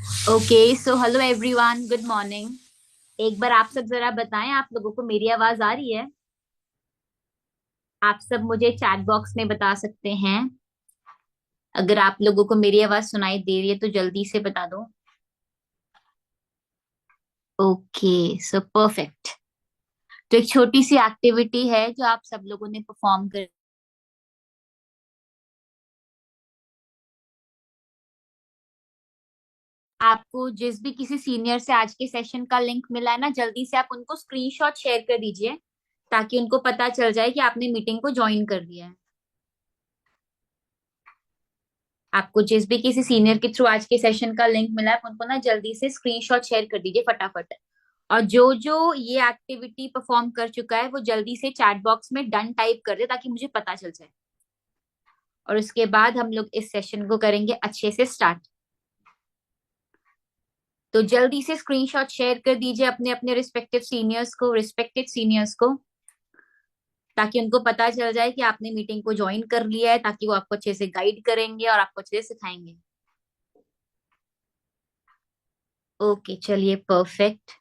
Okay, so hello everyone, good morning. एक बार आप सब जरा बताएं, आप लोगों को मेरी आवाज आ रही है? आप सब मुझे चैट बॉक्स में बता सकते हैं। अगर आप लोगों को मेरी आवाज सुनाई दे रही है तो जल्दी से बता दो। Okay, so perfect. तो एक छोटी सी एक्टिविटी है जो आप सब लोगों ने परफॉर्म कर। आपको जिस भी किसी सीनियर से आज के सेशन का लिंक मिला है ना, जल्दी से आप उनको स्क्रीनशॉट शेयर कर दीजिए ताकि उनको पता चल जाए कि आपने मीटिंग को ज्वाइन कर लिया है। आपको जिस भी किसी सीनियर के थ्रू आज के सेशन का लिंक मिला है, आप उनको ना जल्दी से स्क्रीनशॉट शेयर कर दीजिए फटाफट। और जो जो ये एक्टिविटी परफॉर्म कर चुका है वो जल्दी से चैट बॉक्स में डन टाइप कर दे ताकि मुझे पता चल जाए। और उसके बाद हम लोग इस सेशन को करेंगे अच्छे से स्टार्ट। तो जल्दी से स्क्रीनशॉट शेयर कर दीजिए अपने अपने रिस्पेक्टेड सीनियर्स को ताकि उनको पता चल जाए कि आपने मीटिंग को ज्वाइन कर लिया है, ताकि वो आपको अच्छे से गाइड करेंगे और आपको अच्छे से सिखाएंगे। ओके, चलिए परफेक्ट।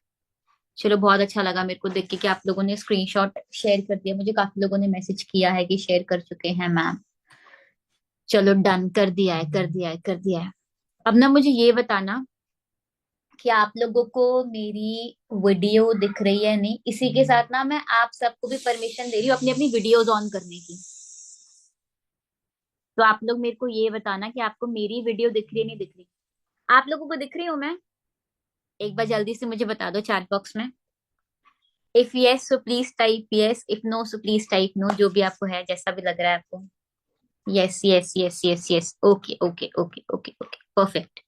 चलो, बहुत अच्छा लगा मेरे को देख के कि आप लोगों ने स्क्रीनशॉट शेयर कर दिया। मुझे काफी लोगों ने मैसेज किया है कि शेयर कर चुके हैं मैम। चलो, डन कर दिया है, कर दिया है, कर दिया है। अब ना मुझे ये बताना कि आप लोगों को मेरी वीडियो दिख रही है नहीं। इसी के साथ ना मैं आप सबको भी परमिशन दे रही हूँ अपनी अपनी वीडियोज ऑन करने की। तो आप लोग मेरे को ये बताना कि आपको मेरी वीडियो दिख रही है नहीं दिख रही। आप लोगों को दिख रही हूँ मैं? एक बार जल्दी से मुझे बता दो चैट बॉक्स में। If yes so please type yes, if no so please type no, जो भी आपको है, जैसा भी लग रहा है आपको। Yes yes yes yes yes, okay okay okay okay okay, perfect.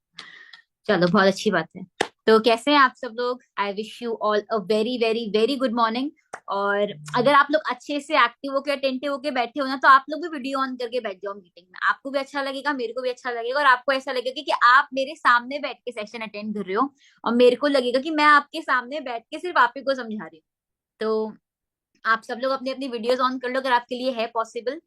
चलो, बहुत अच्छी बात है। तो कैसे हैं आप सब लोग? I wish you all a very very very good morning. और अगर आप लोग अच्छे से एक्टिव होके अटेंटिव होके बैठे हो ना, तो आप लोग भी वीडियो ऑन करके बैठ जाओ मीटिंग में। आपको भी अच्छा लगेगा, मेरे को भी अच्छा लगेगा, और आपको ऐसा लगेगा कि आप मेरे सामने बैठ के सेशन अटेंड कर रहे हो। और मेरे को लगेगा कि मैं आपके सामने बैठ के सिर्फ आप ही को समझा रही हूँ। तो आप सब लोग अपनी अपनी वीडियोस ऑन कर लो अगर आपके लिए है पॉसिबल।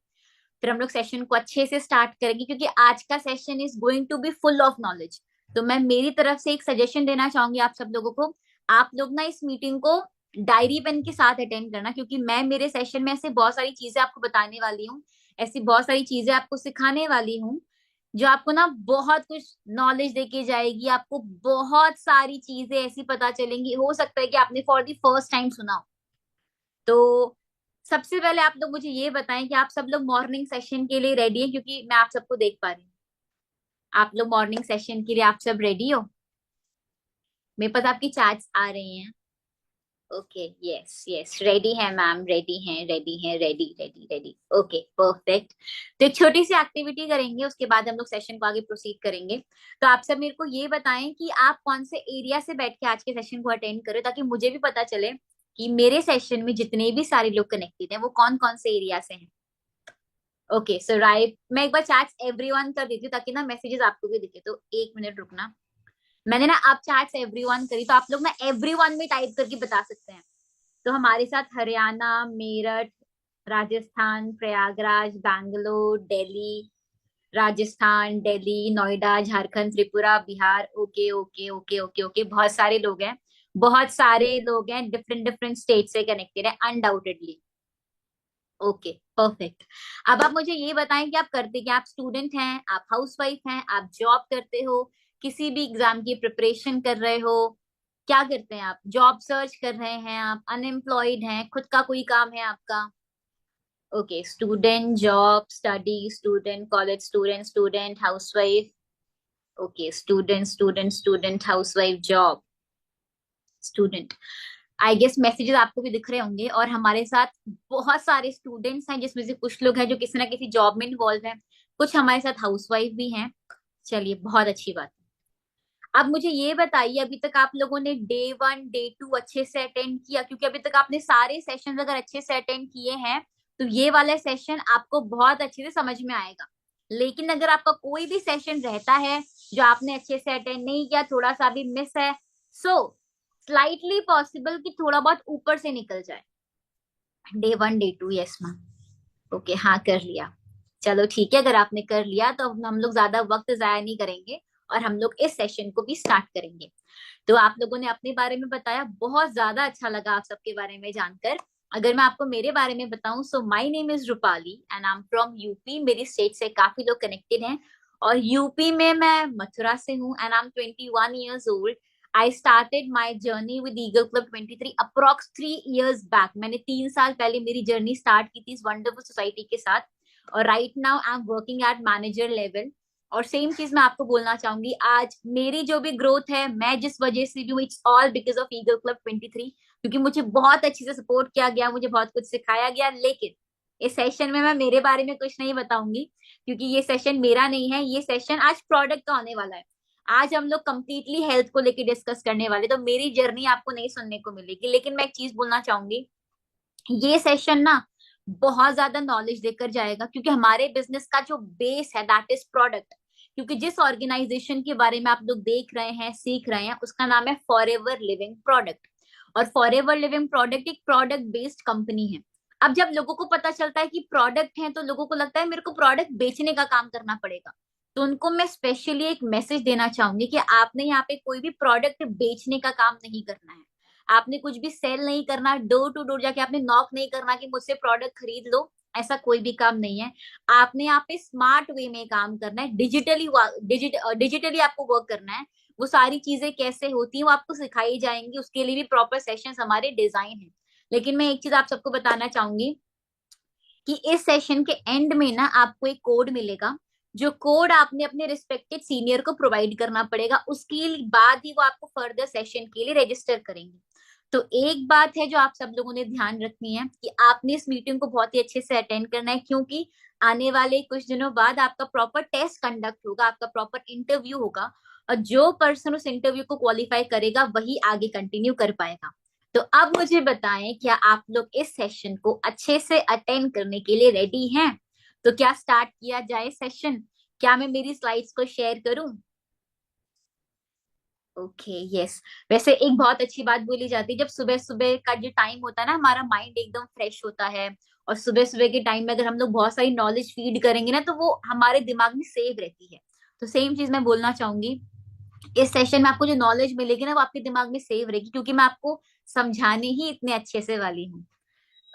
फिर हम लोग सेशन को अच्छे से स्टार्ट करेंगे क्योंकि आज का session is going to be full of knowledge. तो मैं मेरी तरफ से एक सजेशन देना चाहूंगी आप सब लोगों को। आप लोग ना इस मीटिंग को डायरी पेन के साथ अटेंड करना, क्योंकि मैं मेरे सेशन में ऐसे बहुत सारी चीजें आपको बताने वाली हूँ। ऐसी बहुत सारी चीजें आपको सिखाने वाली हूँ जो आपको ना बहुत कुछ नॉलेज देके जाएगी। आपको बहुत सारी चीजें ऐसी पता चलेंगी, हो सकता है कि आपने फॉर द फर्स्ट टाइम सुना हो। तो सबसे पहले आप लोग मुझे ये बताएं कि आप सब लोग मॉर्निंग सेशन के लिए रेडी हैं, क्योंकि मैं आप सबको देख पा रही हूँ। आप लोग मॉर्निंग सेशन के लिए आप सब रेडी हो? मेरे पास आपकी चैट्स आ रही हैं। ओके, यस यस, रेडी है मैम, रेडी हैं, रेडी हैं, ready ready ready, okay perfect. तो एक छोटी सी एक्टिविटी करेंगे, उसके बाद हम लोग सेशन को आगे प्रोसीड करेंगे। तो आप सब मेरे को ये बताएं कि आप कौन से एरिया से बैठ के आज के सेशन को अटेंड करो, ताकि मुझे भी पता चले कि मेरे सेशन में जितने भी सारे लोग कनेक्टेड हैं वो कौन कौन से एरिया से हैं। ओके, सो राइट, मैं एक बार चैट्स एवरीवन कर देती हूँ ताकि ना मैसेजेस आपको भी दिखे। तो एक मिनट रुकना। मैंने ना आप चैट्स एवरीवन करी, तो आप लोग ना एवरीवन में टाइप करके बता सकते हैं। तो हमारे साथ Haryana, Meerut, Rajasthan, Prayagraj, Bangalore, Delhi, Rajasthan, Delhi, Noida, Jharkhand, Tripura, Bihar. Okay okay okay okay okay, बहुत सारे लोग हैं। बहुत सारे लोग हैं, डिफरेंट डिफरेंट स्टेट से कनेक्टेड है अनडाउटेडली। Okay perfect. अब आप मुझे ये बताएं कि आप करते क्या? आप स्टूडेंट हैं, आप हाउसवाइफ हैं, आप जॉब करते हो, किसी भी एग्जाम की प्रिपरेशन कर रहे हो? क्या करते हैं आप? जॉब सर्च कर रहे हैं, आप अनएम्प्लॉयड हैं, खुद का कोई काम है आपका? Okay, student, job, study, student, college student, student, housewife. Okay, student student student, housewife, job, student. I guess messages आपको भी दिख रहे होंगे। और हमारे साथ बहुत सारे स्टूडेंट्स हैं, जिसमें से कुछ लोग हैं जो किसी ना किसी जॉब में इन्वॉल्व हैं, कुछ हमारे साथ हाउसवाइफ भी हैं। चलिए, बहुत अच्छी बात है। अब मुझे ये बताइए, अभी तक आप लोगों ने डे 1 डे 2 अच्छे से अटेंड किया? क्योंकि अभी तक आपने सारे सेशन अगर अच्छे से अटेंड किए हैं तो ये वाला सेशन आपको बहुत अच्छे से समझ में आएगा। लेकिन अगर आपका कोई भी सेशन रहता है जो आपने अच्छे से अटेंड नहीं किया, थोड़ा सा भी मिस है, सो स्लाइटली पॉसिबल कि थोड़ा बहुत ऊपर से निकल जाए। Day 1 day 2, yes ma'am. Okay, हाँ कर लिया। चलो ठीक है, अगर आपने कर लिया तो अब हम लोग ज्यादा वक्त जाया नहीं करेंगे और हम लोग इस सेशन को भी स्टार्ट करेंगे। तो आप लोगों ने अपने बारे में बताया, बहुत ज्यादा अच्छा लगा आप सबके बारे में जानकर। अगर मैं आपको मेरे बारे में बताऊं, so my name is Rupali and I am from UP. मेरी स्टेट से काफी लोग कनेक्टेड हैं, और यूपी में मैं मथुरा से हूँ and I am 21 years old. I started my journey with eagle club 23 approx 3 years back. मैंने 3 साल पहले मेरी जर्नी स्टार्ट की थी इस वंडरफुल सोसाइटी के साथ, और right now I am working at manager level. और सेम चीज मैं आपको बोलना चाहूंगी, आज मेरी जो भी ग्रोथ है, मैं जिस वजह से भी हूँ, it's all because of eagle club 23, क्योंकि मुझे बहुत अच्छे से सपोर्ट किया गया, मुझे बहुत कुछ सिखाया गया। लेकिन इस सेशन में मैं मेरे बारे में कुछ नहीं बताऊंगी, क्योंकि ये सेशन मेरा नहीं है, ये सेशन आज प्रोडक्ट का होने वाला है। आज हम लोग कंप्लीटली हेल्थ को लेकर डिस्कस करने वाले, तो मेरी जर्नी आपको नहीं सुनने को मिलेगी। लेकिन मैं एक चीज बोलना चाहूंगी, ये सेशन ना बहुत ज्यादा नॉलेज देकर जाएगा, क्योंकि हमारे बिजनेस का जो बेस है दैट इज प्रोडक्ट। क्योंकि जिस ऑर्गेनाइजेशन के बारे में आप लोग देख रहे हैं, सीख रहे हैं, उसका नाम है फॉरएवर लिविंग प्रोडक्ट। और फॉरएवर लिविंग प्रोडक्ट एक प्रोडक्ट बेस्ड कंपनी है। अब जब लोगों को पता चलता है कि प्रोडक्ट है, तो लोगों को लगता है मेरे को प्रोडक्ट बेचने का काम करना पड़ेगा। तो उनको मैं स्पेशली एक मैसेज देना चाहूंगी कि आपने यहाँ पे कोई भी प्रोडक्ट बेचने का काम नहीं करना है। आपने कुछ भी सेल नहीं करना, डोर टू डोर जाके आपने नॉक नहीं करना कि मुझसे प्रोडक्ट खरीद लो। ऐसा कोई भी काम नहीं है। आपने यहाँ पे स्मार्ट वे में काम करना है, डिजिटली आपको वर्क करना है। वो सारी चीजें कैसे होती हैं वो आपको सिखाई जाएंगी, उसके लिए भी प्रॉपर सेशंस हमारे डिजाइन है। लेकिन मैं एक चीज आप सबको बताना चाहूंगी कि इस सेशन के एंड में ना आपको एक कोड मिलेगा, जो कोड आपने अपने रिस्पेक्टेड सीनियर को प्रोवाइड करना पड़ेगा। उसके बाद ही वो आपको फर्दर सेशन के लिए रजिस्टर करेंगे। तो एक बात है जो आप सब लोगों ने ध्यान रखनी है कि आपने इस मीटिंग को बहुत ही अच्छे से अटेंड करना है, क्योंकि आने वाले कुछ दिनों बाद आपका प्रॉपर टेस्ट कंडक्ट होगा, आपका प्रॉपर इंटरव्यू होगा। और जो पर्सन उस इंटरव्यू को क्वालिफाई करेगा वही आगे कंटिन्यू कर पाएगा। तो अब मुझे बताएं, क्या आप लोग इस सेशन को अच्छे से अटेंड करने के लिए रेडी हैं? तो क्या स्टार्ट किया जाए सेशन? क्या मैं मेरी स्लाइड्स को शेयर करूं? Okay, yes. वैसे एक बहुत अच्छी बात बोली जाती है, जब सुबह सुबह का जो टाइम होता है ना, हमारा माइंड एकदम फ्रेश होता है। और सुबह सुबह के टाइम में अगर हम लोग बहुत सारी नॉलेज फीड करेंगे ना, तो वो हमारे दिमाग में सेव रहती है। तो सेम चीज मैं बोलना चाहूंगी, इस सेशन में आपको जो नॉलेज मिलेगी ना, वो आपके दिमाग में सेव रहेगी, क्योंकि मैं आपको समझाने ही इतने अच्छे से वाली हूँ।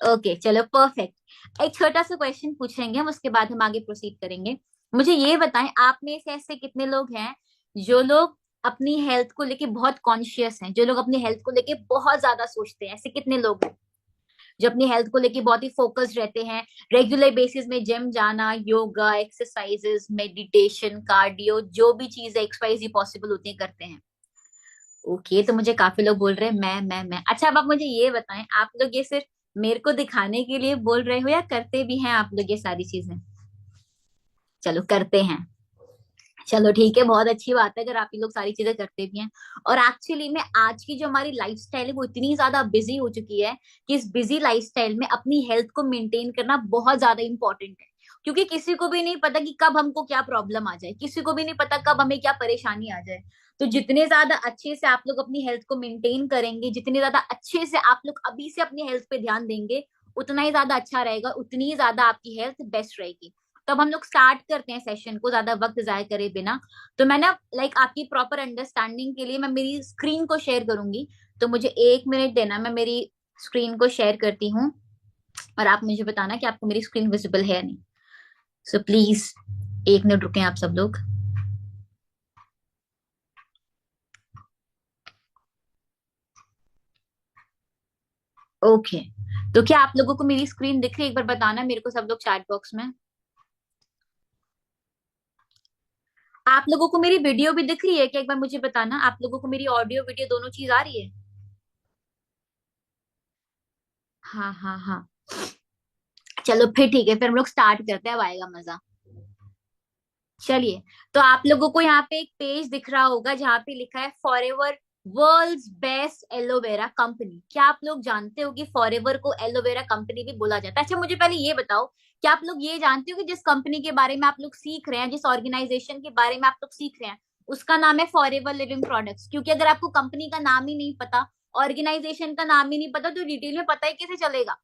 ओके, चलो परफेक्ट। एक छोटा सा क्वेश्चन पूछेंगे हम, उसके बाद हम आगे प्रोसीड करेंगे। मुझे ये बताएं, आप में से ऐसे कितने लोग हैं जो लोग अपनी हेल्थ को लेके बहुत कॉन्शियस हैं, जो लोग अपनी हेल्थ को लेके बहुत ज्यादा सोचते हैं? ऐसे कितने लोग हैं जो अपनी हेल्थ को लेके बहुत ही फोकस्ड रहते हैं, रेगुलर बेसिस में जिम जाना, योगा, एक्सरसाइजेस, मेडिटेशन, कार्डियो, जो भी चीज एक्सरसाइज पॉसिबल होती है करते हैं? ओके, तो मुझे काफी लोग बोल रहे हैं मैं। अच्छा, अब आप मुझे ये बताएं, आप लोग ये सिर्फ मेरे को दिखाने के लिए बोल रहे हो या करते भी हैं आप लोग ये सारी चीजें? चलो करते हैं। चलो ठीक है, बहुत अच्छी बात है अगर आप ये लोग सारी चीजें करते भी हैं। और एक्चुअली में आज की जो हमारी लाइफस्टाइल है वो इतनी ज्यादा बिजी हो चुकी है कि इस बिजी लाइफस्टाइल में अपनी हेल्थ को मेंटेन करना बहुत ज्यादा इंपॉर्टेंट है। क्योंकि किसी को भी नहीं पता कि कब हमको क्या प्रॉब्लम आ जाए, किसी को भी नहीं पता कब हमें क्या परेशानी आ जाए। तो जितने ज्यादा अच्छे से आप लोग अपनी हेल्थ को मेंटेन करेंगे, जितने ज्यादा अच्छे से आप लोग अभी से अपनी हेल्थ पे ध्यान देंगे, उतना ही ज्यादा अच्छा रहेगा, उतनी ही ज्यादा आपकी हेल्थ बेस्ट रहेगी। तो अब हम लोग स्टार्ट करते हैं सेशन को, ज्यादा वक्त जाया करे बिना। तो मैं ना आपकी प्रॉपर अंडरस्टैंडिंग के लिए मैं मेरी स्क्रीन को शेयर करूंगी। तो मुझे 1 मिनट देना, मैं मेरी स्क्रीन को शेयर करती हूँ, और आप मुझे बताना कि आपको मेरी स्क्रीन विजिबल है या नहीं। सो प्लीज 1 मिनट रुकें आप सब लोग। ओके, तो क्या आप लोगों को मेरी स्क्रीन दिख रही है? एक बार बताना मेरे को सब लोग चैट बॉक्स में। आप लोगों को मेरी वीडियो भी दिख रही है क्या? एक बार मुझे बताना, आप लोगों को मेरी ऑडियो वीडियो दोनों चीज आ रही है? हाँ हाँ हाँ, चलो फिर ठीक है, फिर हम लोग स्टार्ट करते हैं, अब आएगा मजा। चलिए, तो आप लोगों को यहाँ पे एक पेज दिख रहा होगा जहाँ पे लिखा है forever world's best aloe vera company. क्या आप लोग जानते हो कि फॉरएवर को एलोवेरा कंपनी भी बोला जाता है? अच्छा, मुझे पहले ये बताओ, क्या आप लोग ये जानते हो कि जिस कंपनी के बारे में आप लोग सीख रहे हैं, जिस ऑर्गेनाइजेशन के बारे में आप लोग सीख रहे हैं, उसका नाम है फॉरएवर लिविंग प्रोडक्ट्स? क्योंकि अगर आपको कंपनी का नाम ही नहीं पता, ऑर्गेनाइजेशन का नाम ही नहीं पता, तो डिटेल में पता ही कैसे चलेगा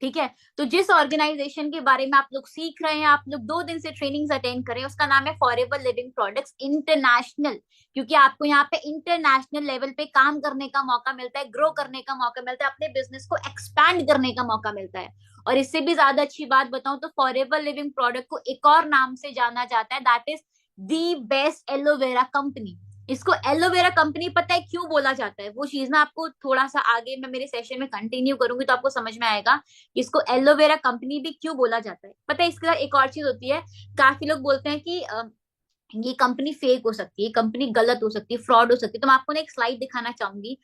ठीक है। तो जिस ऑर्गेनाइजेशन के बारे में आप लोग सीख रहे हैं, आप लोग 2 दिन से ट्रेनिंग्स अटेंड करें, उसका नाम है फॉरएवर लिविंग प्रोडक्ट्स इंटरनेशनल। क्योंकि आपको यहाँ पे इंटरनेशनल लेवल पे काम करने का मौका मिलता है, ग्रो करने का मौका मिलता है, अपने बिजनेस को एक्सपैंड करने का मौका मिलता है। और इससे भी ज्यादा अच्छी बात बताऊं तो फॉरएवर लिविंग प्रोडक्ट को एक और नाम से जाना जाता है, that is the best aloe vera company. इसको एलोवेरा कंपनी पता है क्यों बोला जाता है? वो चीज ना आपको थोड़ा सा आगे मैं मेरे सेशन में कंटिन्यू करूंगी तो आपको समझ में आएगा कि इसको एलोवेरा कंपनी भी क्यों बोला जाता है। पता है इसके साथ एक और चीज होती है, काफी लोग बोलते हैं कि ये कंपनी फेक हो सकती है, कंपनी गलत हो सकती है, फ्रॉड हो सकती है। तो मैं आपको ना एक स्लाइड दिखाना चाहूंगी।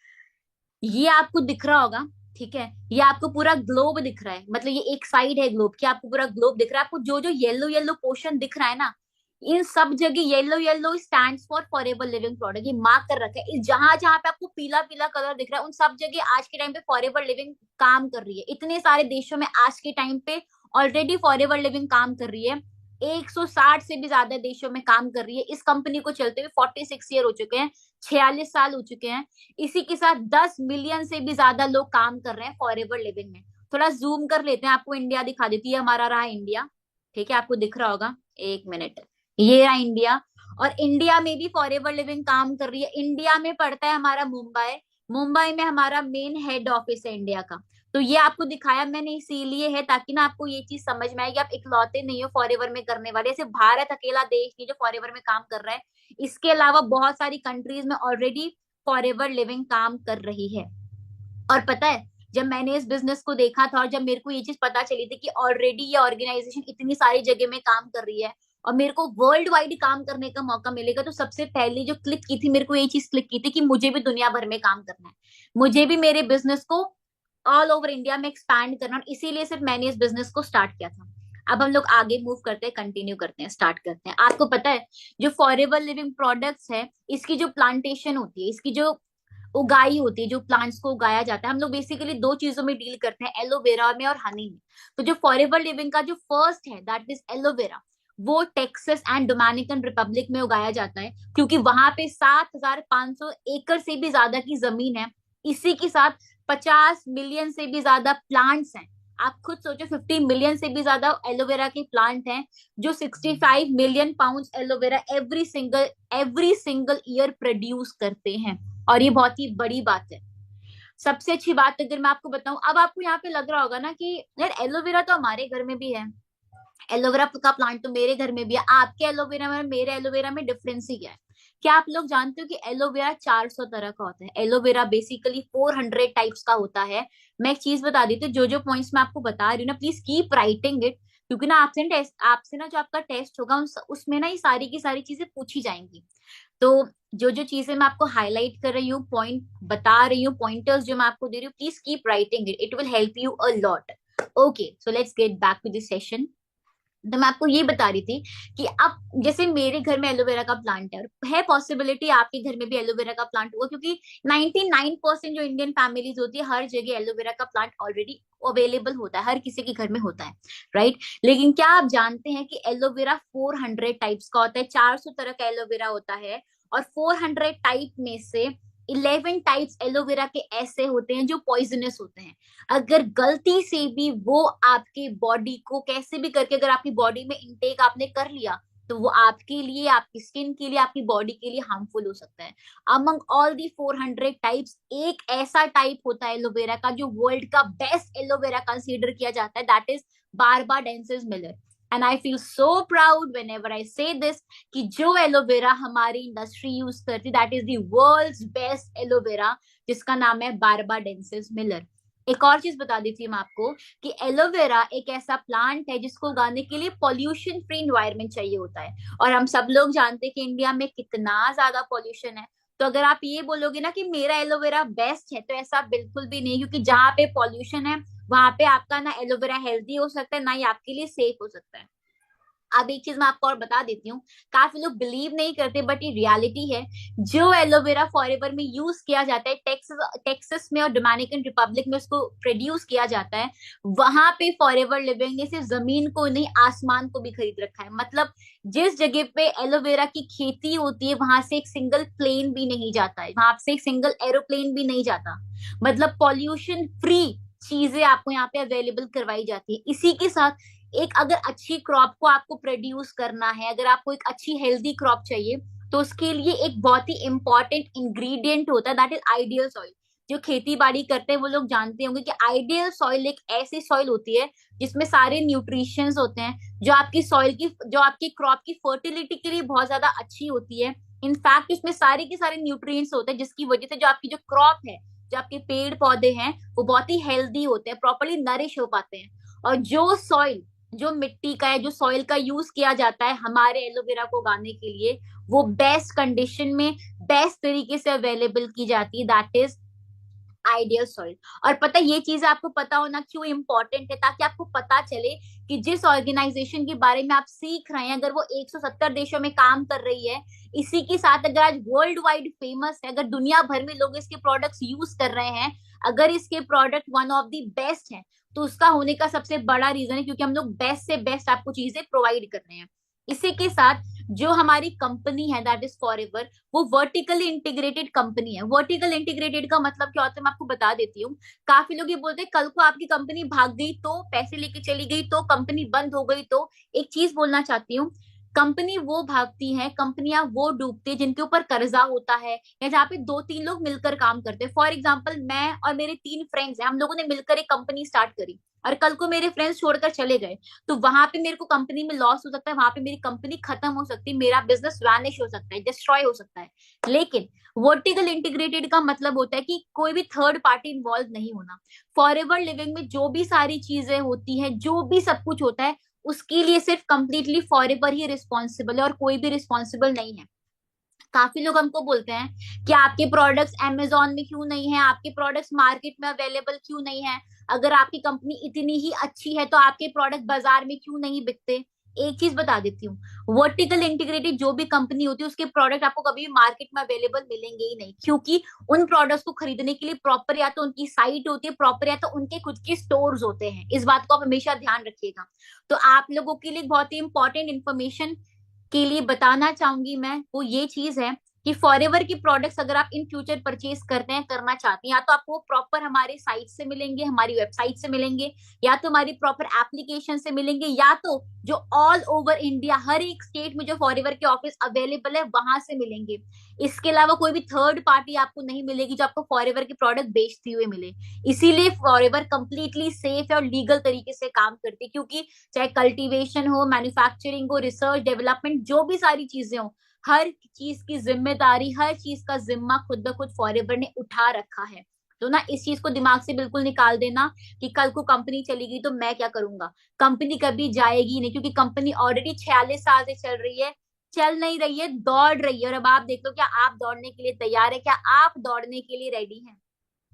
ये आपको दिख रहा होगा, ठीक है, ये आपको पूरा ग्लोब दिख रहा है, मतलब ये एक साइड है ग्लोब की, आपको पूरा ग्लोब दिख रहा है। आपको जो जो येलो येलो पोर्शन दिख रहा है ना, इन सब जगह yellow yellow stands for forever living product, ये मार्क कर रखा है। जहां जहां पे आपको पीला पीला कलर दिख रहा है, उन सब जगह आज के टाइम पे फॉरएवर लिविंग काम कर रही है। इतने सारे देशों में आज के टाइम पे ऑलरेडी फॉरएवर लिविंग काम कर रही है। 160 से भी ज्यादा देशों में काम कर रही है। इस कंपनी को चलते हुए 46 ईयर हो चुके हैं, 46 साल हो चुके हैं। इसी के साथ 10 मिलियन से भी ज्यादा लोग काम कर रहे हैं फॉरएवर लिविंग में। थोड़ा जूम कर लेते हैं, आपको इंडिया दिखा देती है, हमारा रहा इंडिया, ठीक है, आपको दिख रहा होगा, एक मिनट, ये रहा इंडिया। और इंडिया में भी फॉरएवर लिविंग काम कर रही है। इंडिया में पड़ता है हमारा मुंबई, मुंबई में हमारा मेन हेड ऑफिस है इंडिया का। तो ये आपको दिखाया मैंने इसीलिए है ताकि ना आपको ये चीज समझ में आए कि आप इकलौते नहीं हो फॉरएवर में करने वाले। ऐसे भारत अकेला देश नहीं जो फॉरएवर में काम कर रहा है, इसके अलावा बहुत सारी कंट्रीज में ऑलरेडी फॉरएवर लिविंग काम कर रही है। और पता है जब मैंने इस बिजनेस को देखा था और जब मेरे को ये चीज पता चली थी कि ऑलरेडी ये ऑर्गेनाइजेशन इतनी सारी जगह में काम कर रही है और मेरे को वर्ल्ड वाइड काम करने का मौका मिलेगा, तो सबसे पहले जो क्लिक की थी, मेरे को ये चीज क्लिक की थी कि मुझे भी दुनिया भर में काम करना है, मुझे भी मेरे बिजनेस को ऑल ओवर इंडिया में एक्सपैंड करना। और इसीलिए सिर्फ मैंने इस बिजनेस को स्टार्ट किया था। अब हम लोग आगे मूव करते हैं, कंटिन्यू करते हैं, स्टार्ट करते हैं। आपको पता है जो फॉरएवर लिविंग प्रोडक्ट्स है, इसकी जो प्लांटेशन होती है, इसकी जो उगाई होती है, जो प्लांट्स को उगाया जाता है, हम लोग बेसिकली दो चीजों में डील करते हैं, एलोवेरा में और हनी में। तो जो फॉरएवर लिविंग का जो फर्स्ट है दैट इज एलोवेरा, वो टेक्सास एंड डोमिनिकन रिपब्लिक में उगाया जाता है, क्योंकि वहां पे 7,500 एकड़ से भी ज्यादा की जमीन है। इसी के साथ 50 मिलियन से भी ज्यादा प्लांट्स हैं। आप खुद सोचो, 50 मिलियन से भी ज्यादा एलोवेरा के प्लांट हैं, जो 65 million pound aloe vera every single year produce करते हैं। और ये बहुत ही बड़ी बात है। सबसे अच्छी बात अगर मैं आपको बताऊं, अब आपको यहाँ पे लग रहा होगा ना कि यार एलोवेरा तो हमारे घर में भी है, एलोवेरा का प्लांट तो मेरे घर में भी है, आपके एलोवेरा में मेरे एलोवेरा में डिफरेंस ही क्या है? क्या आप लोग जानते हो कि एलोवेरा 400 तरह का होता है? एलोवेरा बेसिकली 400 टाइप्स का होता है। मैं एक चीज बता देती हूँ, जो जो पॉइंट्स मैं आपको बता रही हूँ ना, प्लीज कीप राइटिंग इट, क्योंकि ना आपसे ना जो आपका टेस्ट होगा उसमें ना ये सारी की सारी चीजें पूछी जाएंगी। तो जो जो चीजें मैं आपको हाईलाइट कर रही हूँ, पॉइंट बता रही हूँ, पॉइंटर्स जो मैं आपको दे रही हूँ, please keep writing it, it will help you a lot. Okay, so let's get back to this session. तो मैं आपको ये बता रही थी कि अब जैसे मेरे घर में एलोवेरा का प्लांट है, और है पॉसिबिलिटी आपके घर में भी एलोवेरा का प्लांट होगा, क्योंकि 99% जो इंडियन फैमिलीज होती है, हर जगह एलोवेरा का प्लांट ऑलरेडी अवेलेबल होता है, हर किसी के घर में होता है, राइट। लेकिन क्या आप जानते हैं कि एलोवेरा 400 टाइप्स का होता है, 400 तरह का एलोवेरा होता है। और 400 टाइप में से 11 टाइप्स एलोवेरा के ऐसे होते हैं जो पॉइजनस होते हैं। अगर गलती से भी वो आपके बॉडी को कैसे भी करके अगर आपकी बॉडी में इनटेक आपने कर लिया, तो वो आपके लिए, आपकी स्किन के लिए, आपकी बॉडी के लिए हार्मफुल हो सकता है। अमंग ऑल दी 400 टाइप्स, एक ऐसा टाइप होता है एलोवेरा का जो वर्ल्ड का बेस्ट एलोवेरा कंसीडर किया जाता है, that is barbadensis miller. And I feel so proud whenever I say this, कि जो एलोवेरा हमारी इंडस्ट्री यूज करती, that is the world's best aloe vera, जिसका नाम है बारबाडेंसिस मिलर। एक और चीज बता देती हूँ मैं आपको कि एलोवेरा एक ऐसा प्लांट है जिसको उगाने के लिए पॉल्यूशन फ्री इन्वायरमेंट चाहिए होता है। और हम सब लोग जानते हैं कि इंडिया में कितना ज्यादा पॉल्यूशन है। तो अगर आप ये बोलोगे ना कि मेरा एलोवेरा बेस्ट है, तो ऐसा बिल्कुल भी नहीं, क्योंकि जहाँ पे पॉल्यूशन है वहां पे आपका ना एलोवेरा हेल्दी हो सकता है, ना ही आपके लिए सेफ हो सकता है। अब एक चीज मैं आपको और बता देती हूँ, काफी लोग बिलीव नहीं करते बट ये रियलिटी है। जो एलोवेरा फॉरएवर में यूज किया जाता है, टेक्सास में और डोमिनिकन रिपब्लिक में उसको प्रोड्यूस किया जाता है, वहां पे फॉरएवर लिविंग ने सिर्फ जमीन को नहीं, आसमान को भी खरीद रखा है। मतलब जिस जगह पे एलोवेरा की खेती होती है, वहां से एक सिंगल प्लेन भी नहीं जाता है, वहां से एक सिंगल एरोप्लेन भी नहीं जाता। मतलब पॉल्यूशन फ्री चीजें आपको यहाँ पे अवेलेबल करवाई जाती है। इसी के साथ एक अगर अच्छी क्रॉप को आपको प्रोड्यूस करना है, अगर आपको एक अच्छी हेल्दी क्रॉप चाहिए, तो उसके लिए एक बहुत ही इंपॉर्टेंट इंग्रेडिएंट होता है, दैट इज आइडियल सॉइल। जो खेती बाड़ी करते हैं वो लोग जानते होंगे कि आइडियल सॉइल एक ऐसी सॉइल होती है जिसमें सारे न्यूट्रिशंस होते हैं, जो आपकी सॉइल की, जो आपकी क्रॉप की फर्टिलिटी के लिए बहुत ज्यादा अच्छी होती है। इनफैक्ट उसमें सारे के सारे न्यूट्रिएंट्स होते हैं जिसकी वजह से जो आपकी जो क्रॉप है, जो आपके पेड़ पौधे हैं, वो बहुत ही हेल्दी होते हैं, प्रॉपरली नरिश हो पाते हैं। और जो सॉइल, जो मिट्टी का है, जो सॉइल का यूज किया जाता है हमारे एलोवेरा को उगाने के लिए, वो बेस्ट कंडीशन में, बेस्ट तरीके से अवेलेबल की जाती है, दैट इज आइडियल सॉइल। और पता है ये चीज आपको पता होना क्यों इंपॉर्टेंट है, ताकि आपको पता चले कि जिस ऑर्गेनाइजेशन के बारे में आप सीख रहे हैं, अगर वो 170 देशों में काम कर रही है, इसी के साथ अगर आज वर्ल्ड वाइड फेमस है, अगर दुनिया भर में लोग इसके प्रोडक्ट्स यूज कर रहे हैं, अगर इसके product one of the best है, तो उसका होने का सबसे बड़ा रीजन है क्योंकि हम लोग बेस्ट से बेस्ट आपको चीजें प्रोवाइड कर रहे हैं। इसी के साथ जो हमारी कंपनी है दैट इज फॉरएवर, वो वर्टिकली इंटीग्रेटेड कंपनी है। वर्टिकल इंटीग्रेटेड का मतलब क्या होता है मैं आपको बता देती हूँ। काफी लोग ये बोलते हैं कल को आपकी कंपनी भाग गई तो, पैसे लेके चली गई तो, कंपनी बंद हो गई तो। एक चीज बोलना चाहती हूँ, कंपनी वो भागती है, कंपनियां वो डूबती है जिनके ऊपर कर्जा होता है, या जहाँ पे दो तीन लोग मिलकर काम करते हैं। फॉर एग्जाम्पल, मैं और मेरे 3 फ्रेंड्स हैं, हम लोगों ने मिलकर एक कंपनी स्टार्ट करी, और कल को मेरे फ्रेंड्स छोड़कर चले गए, तो वहां पे मेरे को कंपनी में लॉस हो सकता है, वहां पे मेरी कंपनी खत्म हो सकती है, मेरा बिजनेस वैनिश हो सकता है, डिस्ट्रॉय हो सकता है। लेकिन वर्टिकल इंटीग्रेटेड का मतलब होता है कि कोई भी थर्ड पार्टी इन्वॉल्व नहीं होना। फॉरएवर लिविंग में जो भी सारी चीजें होती है, जो भी सब कुछ होता है, उसके लिए सिर्फ कंप्लीटली फॉरएवर ही रिस्पॉन्सिबल है, और कोई भी रिस्पॉन्सिबल नहीं है। काफी लोग हमको बोलते हैं कि आपके प्रोडक्ट्स अमेजोन में क्यों नहीं है, आपके प्रोडक्ट्स मार्केट में अवेलेबल क्यों नहीं है, अगर आपकी कंपनी इतनी ही अच्छी है तो आपके प्रोडक्ट बाजार में क्यों नहीं बिकते। एक चीज बता देती हूँ, वर्टिकल इंटीग्रेटेड जो भी कंपनी होती है उसके प्रोडक्ट आपको कभी भी मार्केट में अवेलेबल मिलेंगे ही नहीं, क्योंकि उन प्रोडक्ट्स को खरीदने के लिए प्रॉपर या तो उनकी साइट होती है प्रॉपर, या तो उनके खुद के स्टोर्स होते हैं। इस बात को आप हमेशा ध्यान रखिएगा। तो आप लोगों के लिए बहुत ही इंपॉर्टेंट इन्फॉर्मेशन के लिए बताना चाहूंगी मैं, वो ये चीज है कि फॉरएवर की प्रोडक्ट्स अगर आप इन फ्यूचर परचेज करते हैं, करना चाहते हैं, या तो आपको प्रॉपर हमारे साइट से मिलेंगे, हमारी वेबसाइट से मिलेंगे, या तो हमारी प्रॉपर एप्लीकेशन से मिलेंगे, या तो जो ऑल ओवर इंडिया हर एक स्टेट में जो फॉरएवर के ऑफिस अवेलेबल है वहां से मिलेंगे। इसके अलावा कोई भी थर्ड पार्टी आपको नहीं मिलेगी जो आपको फॉरएवर के प्रोडक्ट बेचते हुए मिले। इसीलिए फॉरएवर कंप्लीटली सेफ है और लीगल तरीके से काम करती है, क्योंकि चाहे कल्टीवेशन हो, मैन्युफैक्चरिंग हो, रिसर्च डेवलपमेंट, जो भी सारी चीजें हो, हर चीज की जिम्मेदारी, हर चीज का जिम्मा खुद ब खुद फॉरएवर ने उठा रखा है। तो ना इस चीज को दिमाग से बिल्कुल निकाल देना कि कल को कंपनी चली गई तो मैं क्या करूंगा। कंपनी कभी जाएगी नहीं, क्योंकि कंपनी ऑलरेडी 46 साल से चल रही है, चल नहीं रही है, दौड़ रही है। और अब आप देख लो, क्या आप दौड़ने के लिए तैयार है, क्या आप दौड़ने के लिए रेडी हैं।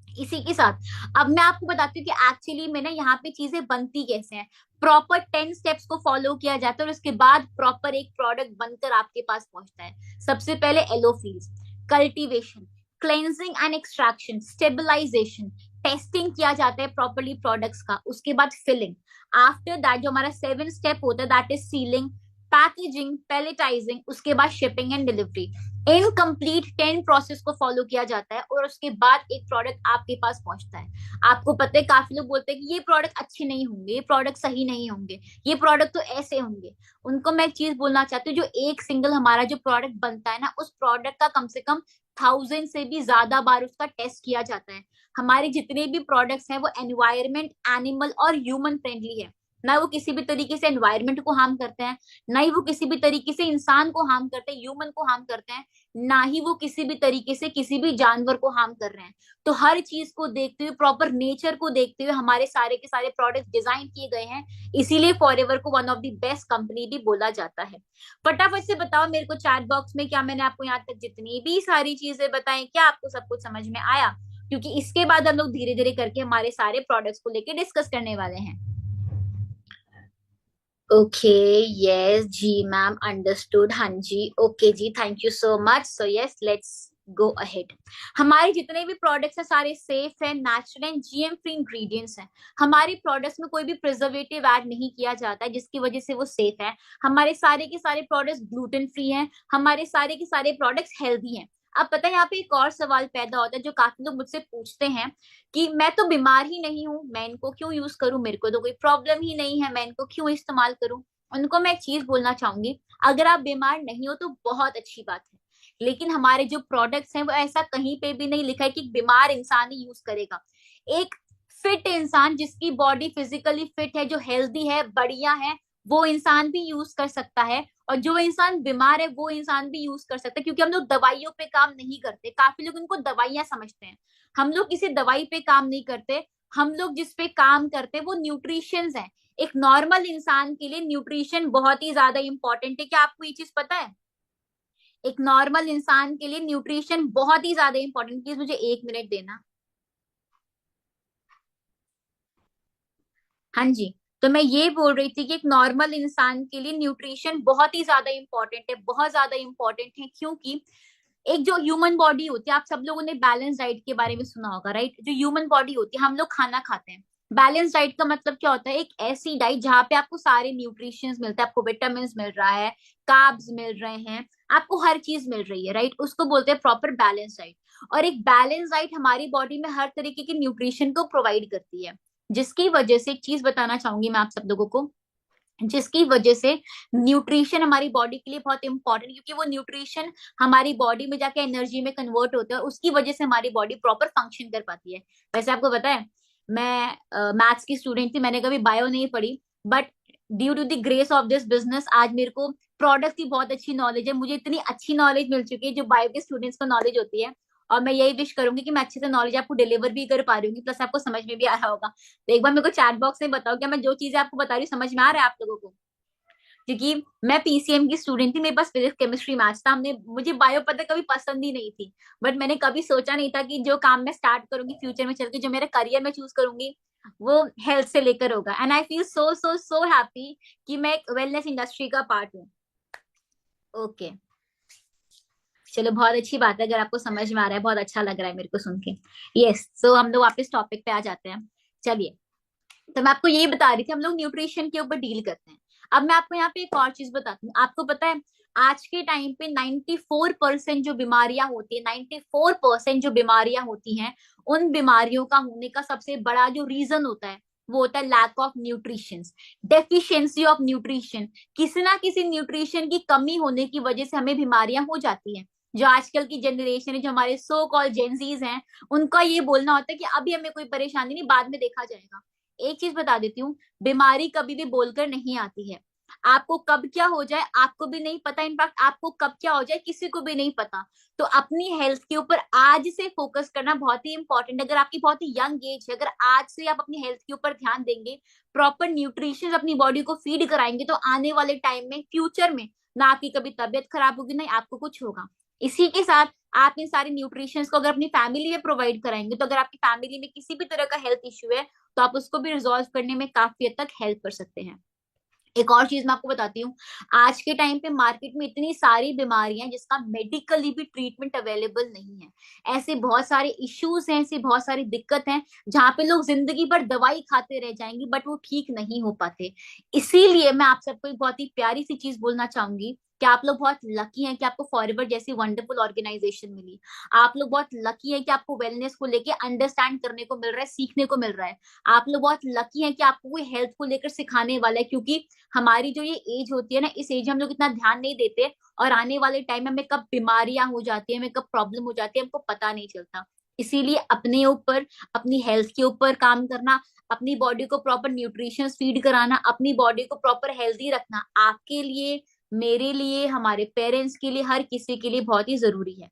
इसी के साथ अब मैं आपको बताती हूँ कि एक्चुअली में ना यहाँ पे चीजें बनती कैसे हैं। प्रॉपर 10 स्टेप्स को फॉलो किया जाता है और उसके बाद प्रॉपर एक प्रोडक्ट बनकर आपके पास पहुंचता है। सबसे पहले एलोफीज, cultivation, cleansing and extraction, stabilisation, testing किया जाता है प्रॉपरली प्रोडक्ट्स का। उसके बाद फिलिंग, आफ्टर दैट जो हमारा 7 स्टेप होता है दैट इज सीलिंग, पैकेजिंग, पैलेटाइजिंग, उसके बाद shipping and delivery. Incomplete 10 process को फॉलो किया जाता है और उसके बाद एक प्रोडक्ट आपके पास पहुंचता है। आपको पता है काफी लोग बोलते हैं कि ये प्रोडक्ट अच्छे नहीं होंगे, ये प्रोडक्ट सही नहीं होंगे, ये प्रोडक्ट तो ऐसे होंगे। उनको मैं एक चीज बोलना चाहती हूँ, जो एक सिंगल हमारा जो प्रोडक्ट बनता है ना, उस प्रोडक्ट का कम से कम 1000 से भी ज्यादा बार उसका टेस्ट किया जाता है। हमारे जितने भी प्रोडक्ट्स हैं वो एनवायरमेंट, एनिमल और ह्यूमन फ्रेंडली है। ना वो किसी भी तरीके से एनवायरमेंट को हार्म करते हैं, ना ही वो किसी भी तरीके से इंसान को हार्म करते हैं, ह्यूमन को हार्म करते हैं, ना ही वो किसी भी तरीके से किसी भी जानवर को हार्म कर रहे हैं। तो हर चीज को देखते हुए, प्रॉपर नेचर को देखते हुए हमारे सारे के सारे प्रोडक्ट डिजाइन किए गए हैं। इसीलिए फॉरएवर को one of the best company भी बोला जाता है। फटाफट से बताओ मेरे को चैट बॉक्स में, क्या मैंने आपको यहाँ तक जितनी भी सारी चीजें बताई, क्या आपको सब कुछ समझ में आया? क्योंकि इसके बाद हम लोग धीरे धीरे करके हमारे सारे प्रोडक्ट्स को लेके डिस्कस करने वाले हैं। ओके, यस जी मैम, अंडरस्टूड, हाँ जी, ओके जी, thank you so much. So yes, let's go ahead. हमारे जितने भी प्रोडक्ट्स हैं सारे सेफ है, natural and GM free ingredients हैं। हमारे प्रोडक्ट्स में कोई भी प्रिजर्वेटिव ऐड नहीं किया जाता है, जिसकी वजह से वो सेफ है। हमारे सारे के सारे प्रोडक्ट्स ग्लूटेन फ्री हैं, हमारे सारे के सारे प्रोडक्ट्स हेल्दी हैं। अब पता है यहाँ पे एक और सवाल पैदा होता है जो काफी लोग मुझसे पूछते हैं कि मैं तो बीमार ही नहीं हूँ, मैं इनको क्यों यूज करूं, मेरे को तो कोई प्रॉब्लम ही नहीं है, मैं इनको क्यों इस्तेमाल करूं। उनको मैं एक चीज बोलना चाहूंगी, अगर आप बीमार नहीं हो तो बहुत अच्छी बात है, लेकिन हमारे जो प्रोडक्ट्स हैं वो ऐसा कहीं पे भी नहीं लिखा है कि बीमार इंसान ही यूज करेगा। एक फिट इंसान जिसकी बॉडी फिजिकली फिट है, जो हेल्दी है, बढ़िया है, वो इंसान भी यूज कर सकता है। और जो इंसान बीमार है वो इंसान भी यूज कर सकता है, क्योंकि हम लोग दवाइयों पे काम नहीं करते, काफी लोग इनको दवाइयां समझते हैं। हम लोग किसी दवाई पे काम नहीं करते, हम लोग जिस पे काम करते हैं वो न्यूट्रिशन है। एक नॉर्मल इंसान के लिए न्यूट्रिशन बहुत ही ज्यादा इंपॉर्टेंट है, क्या आपको ये चीज पता है? एक नॉर्मल इंसान के लिए न्यूट्रिशन बहुत ही ज्यादा इंपॉर्टेंट। प्लीज मुझे 1 मिनट देना। हाँ जी। तो मैं ये बोल रही थी कि एक नॉर्मल इंसान के लिए न्यूट्रिशन बहुत ही ज्यादा इंपॉर्टेंट है, बहुत ज्यादा इंपॉर्टेंट है, क्योंकि एक जो ह्यूमन बॉडी होती है, आप सब लोगों ने बैलेंस डाइट के बारे में सुना होगा, राइट? जो ह्यूमन बॉडी होती है, हम लोग खाना खाते हैं। बैलेंस डाइट का मतलब क्या होता है? एक ऐसी डाइट जहाँ पे आपको सारे न्यूट्रिशंस मिलते हैं, आपको विटामिन मिल रहा है, कार्ब्स मिल रहे हैं, आपको हर चीज मिल रही है, राइट? उसको बोलते हैं प्रॉपर बैलेंस डाइट। और एक बैलेंस डाइट हमारी बॉडी में हर तरीके के न्यूट्रिशन को प्रोवाइड करती है, जिसकी वजह से एक चीज बताना चाहूंगी मैं आप सब लोगों को, जिसकी वजह से न्यूट्रिशन हमारी बॉडी के लिए बहुत इंपॉर्टेंट, क्योंकि वो न्यूट्रिशन हमारी बॉडी में जाके एनर्जी में कन्वर्ट होता है, उसकी वजह से हमारी बॉडी प्रॉपर फंक्शन कर पाती है। वैसे आपको पता है, मैं मैथ्स की स्टूडेंट थी, मैंने कभी बायो नहीं पढ़ी, but due to the grace of this business आज मेरे को प्रोडक्ट की बहुत अच्छी नॉलेज है, मुझे इतनी अच्छी नॉलेज मिल चुकी है जो बायो के स्टूडेंट्स को नॉलेज होती है। और मैं यही विश करूंगी कि मैं अच्छे से नॉलेज आपको डिलीवर भी कर पा रही हूँ, प्लस आपको समझ में भी आ रहा होगा। तो एक बार मेरे को चैट बॉक्स में बताओ, क्या मैं जो चीजें आपको बता रही हूँ समझ में आ रहा है आप लोगों को? क्योंकि मैं पीसीएम की स्टूडेंट थी, मेरे पास फिजिक्स केमिस्ट्री मैथ्स था, हमने मुझे बायो पता कभी पसंद ही नहीं थी। बट मैंने कभी सोचा नहीं था कि जो काम मैं स्टार्ट करूंगी फ्यूचर में चल के, जो मेरा करियर में चूज करूंगी, वो हेल्थ से लेकर होगा। And I feel so so so happy कि मैं एक वेलनेस इंडस्ट्री का पार्ट हूँ। ओके, चलो बहुत अच्छी बात है, अगर आपको समझ में आ रहा है बहुत अच्छा लग रहा है मेरे को सुन के। यस, सो हम लोग वापस टॉपिक पे आ जाते हैं। चलिए, तो मैं आपको यही बता रही थी, हम लोग न्यूट्रिशन के ऊपर डील करते हैं। अब मैं आपको यहाँ पे एक और चीज बताती हूँ, आपको पता है आज के टाइम पे 94% जो बीमारियां होती है, 94% जो बीमारियां होती हैं, उन बीमारियों का होने का सबसे बड़ा जो रीजन होता है वो होता है lack of nutrition, deficiency of nutrition. किसी ना किसी न्यूट्रिशन की कमी होने की वजह से हमें बीमारियां हो जाती हैं। जो आजकल की जनरेशन है, जो हमारे सो कॉल्ड जेंजीज हैं, उनका ये बोलना होता है कि अभी हमें कोई परेशानी नहीं, बाद में देखा जाएगा। एक चीज बता देती हूँ, बीमारी कभी भी बोलकर नहीं आती है। आपको कब क्या हो जाए आपको भी नहीं पता, इनफैक्ट आपको कब क्या हो जाए किसी को भी नहीं पता। तो अपनी हेल्थ के ऊपर आज से फोकस करना बहुत ही इंपॉर्टेंट है। अगर आपकी बहुत ही यंग एज है, अगर आज से आप अपनी हेल्थ के ऊपर ध्यान देंगे, प्रॉपर न्यूट्रिशन अपनी बॉडी को फीड कराएंगे, तो आने वाले टाइम में, फ्यूचर में, ना आपकी कभी तबियत खराब होगी, ना आपको कुछ होगा। इसी के साथ आप इन सारे न्यूट्रिशन को अगर अपनी फैमिली में प्रोवाइड कराएंगे, तो अगर आपकी फैमिली में किसी भी तरह का हेल्थ इश्यू है, तो आप उसको भी रिजॉल्व करने में काफी हद तक हेल्प कर सकते हैं। एक और चीज मैं आपको बताती हूँ, आज के टाइम पे मार्केट में इतनी सारी बीमारियां हैं जिसका मेडिकली भी ट्रीटमेंट अवेलेबल नहीं है। ऐसे बहुत सारे इश्यूज हैं, ऐसी बहुत सारी दिक्कत हैं जहां पे लोग जिंदगी भर दवाई खाते रह जाएंगे, बट वो ठीक नहीं हो पाते। इसीलिए मैं आप सबको एक बहुत ही प्यारी सी चीज बोलना चाहूंगी कि आप लोग बहुत लकी हैं कि आपको फॉरएवर जैसी वंडरफुल ऑर्गेनाइजेशन मिली। आप लोग बहुत लकी हैं कि आपको वेलनेस को लेके अंडरस्टैंड करने को मिल रहा है, सीखने को मिल रहा है। आप लोग बहुत लकी हैं कि आपको कोई हेल्थ को लेकर सिखाने वाला है, क्योंकि हमारी जो ये एज होती है ना, इस एज में हम लोग इतना ध्यान नहीं देते, और आने वाले टाइम में हमें कब बीमारियां हो जाती है, हमें कब प्रॉब्लम हो जाती है, हमको पता नहीं चलता। इसीलिए अपने ऊपर, अपनी हेल्थ के ऊपर काम करना, अपनी बॉडी को प्रॉपर न्यूट्रिशन फीड कराना, अपनी बॉडी को प्रॉपर हेल्दी रखना, आपके लिए, मेरे लिए, हमारे पेरेंट्स के लिए, हर किसी के लिए बहुत ही जरूरी है।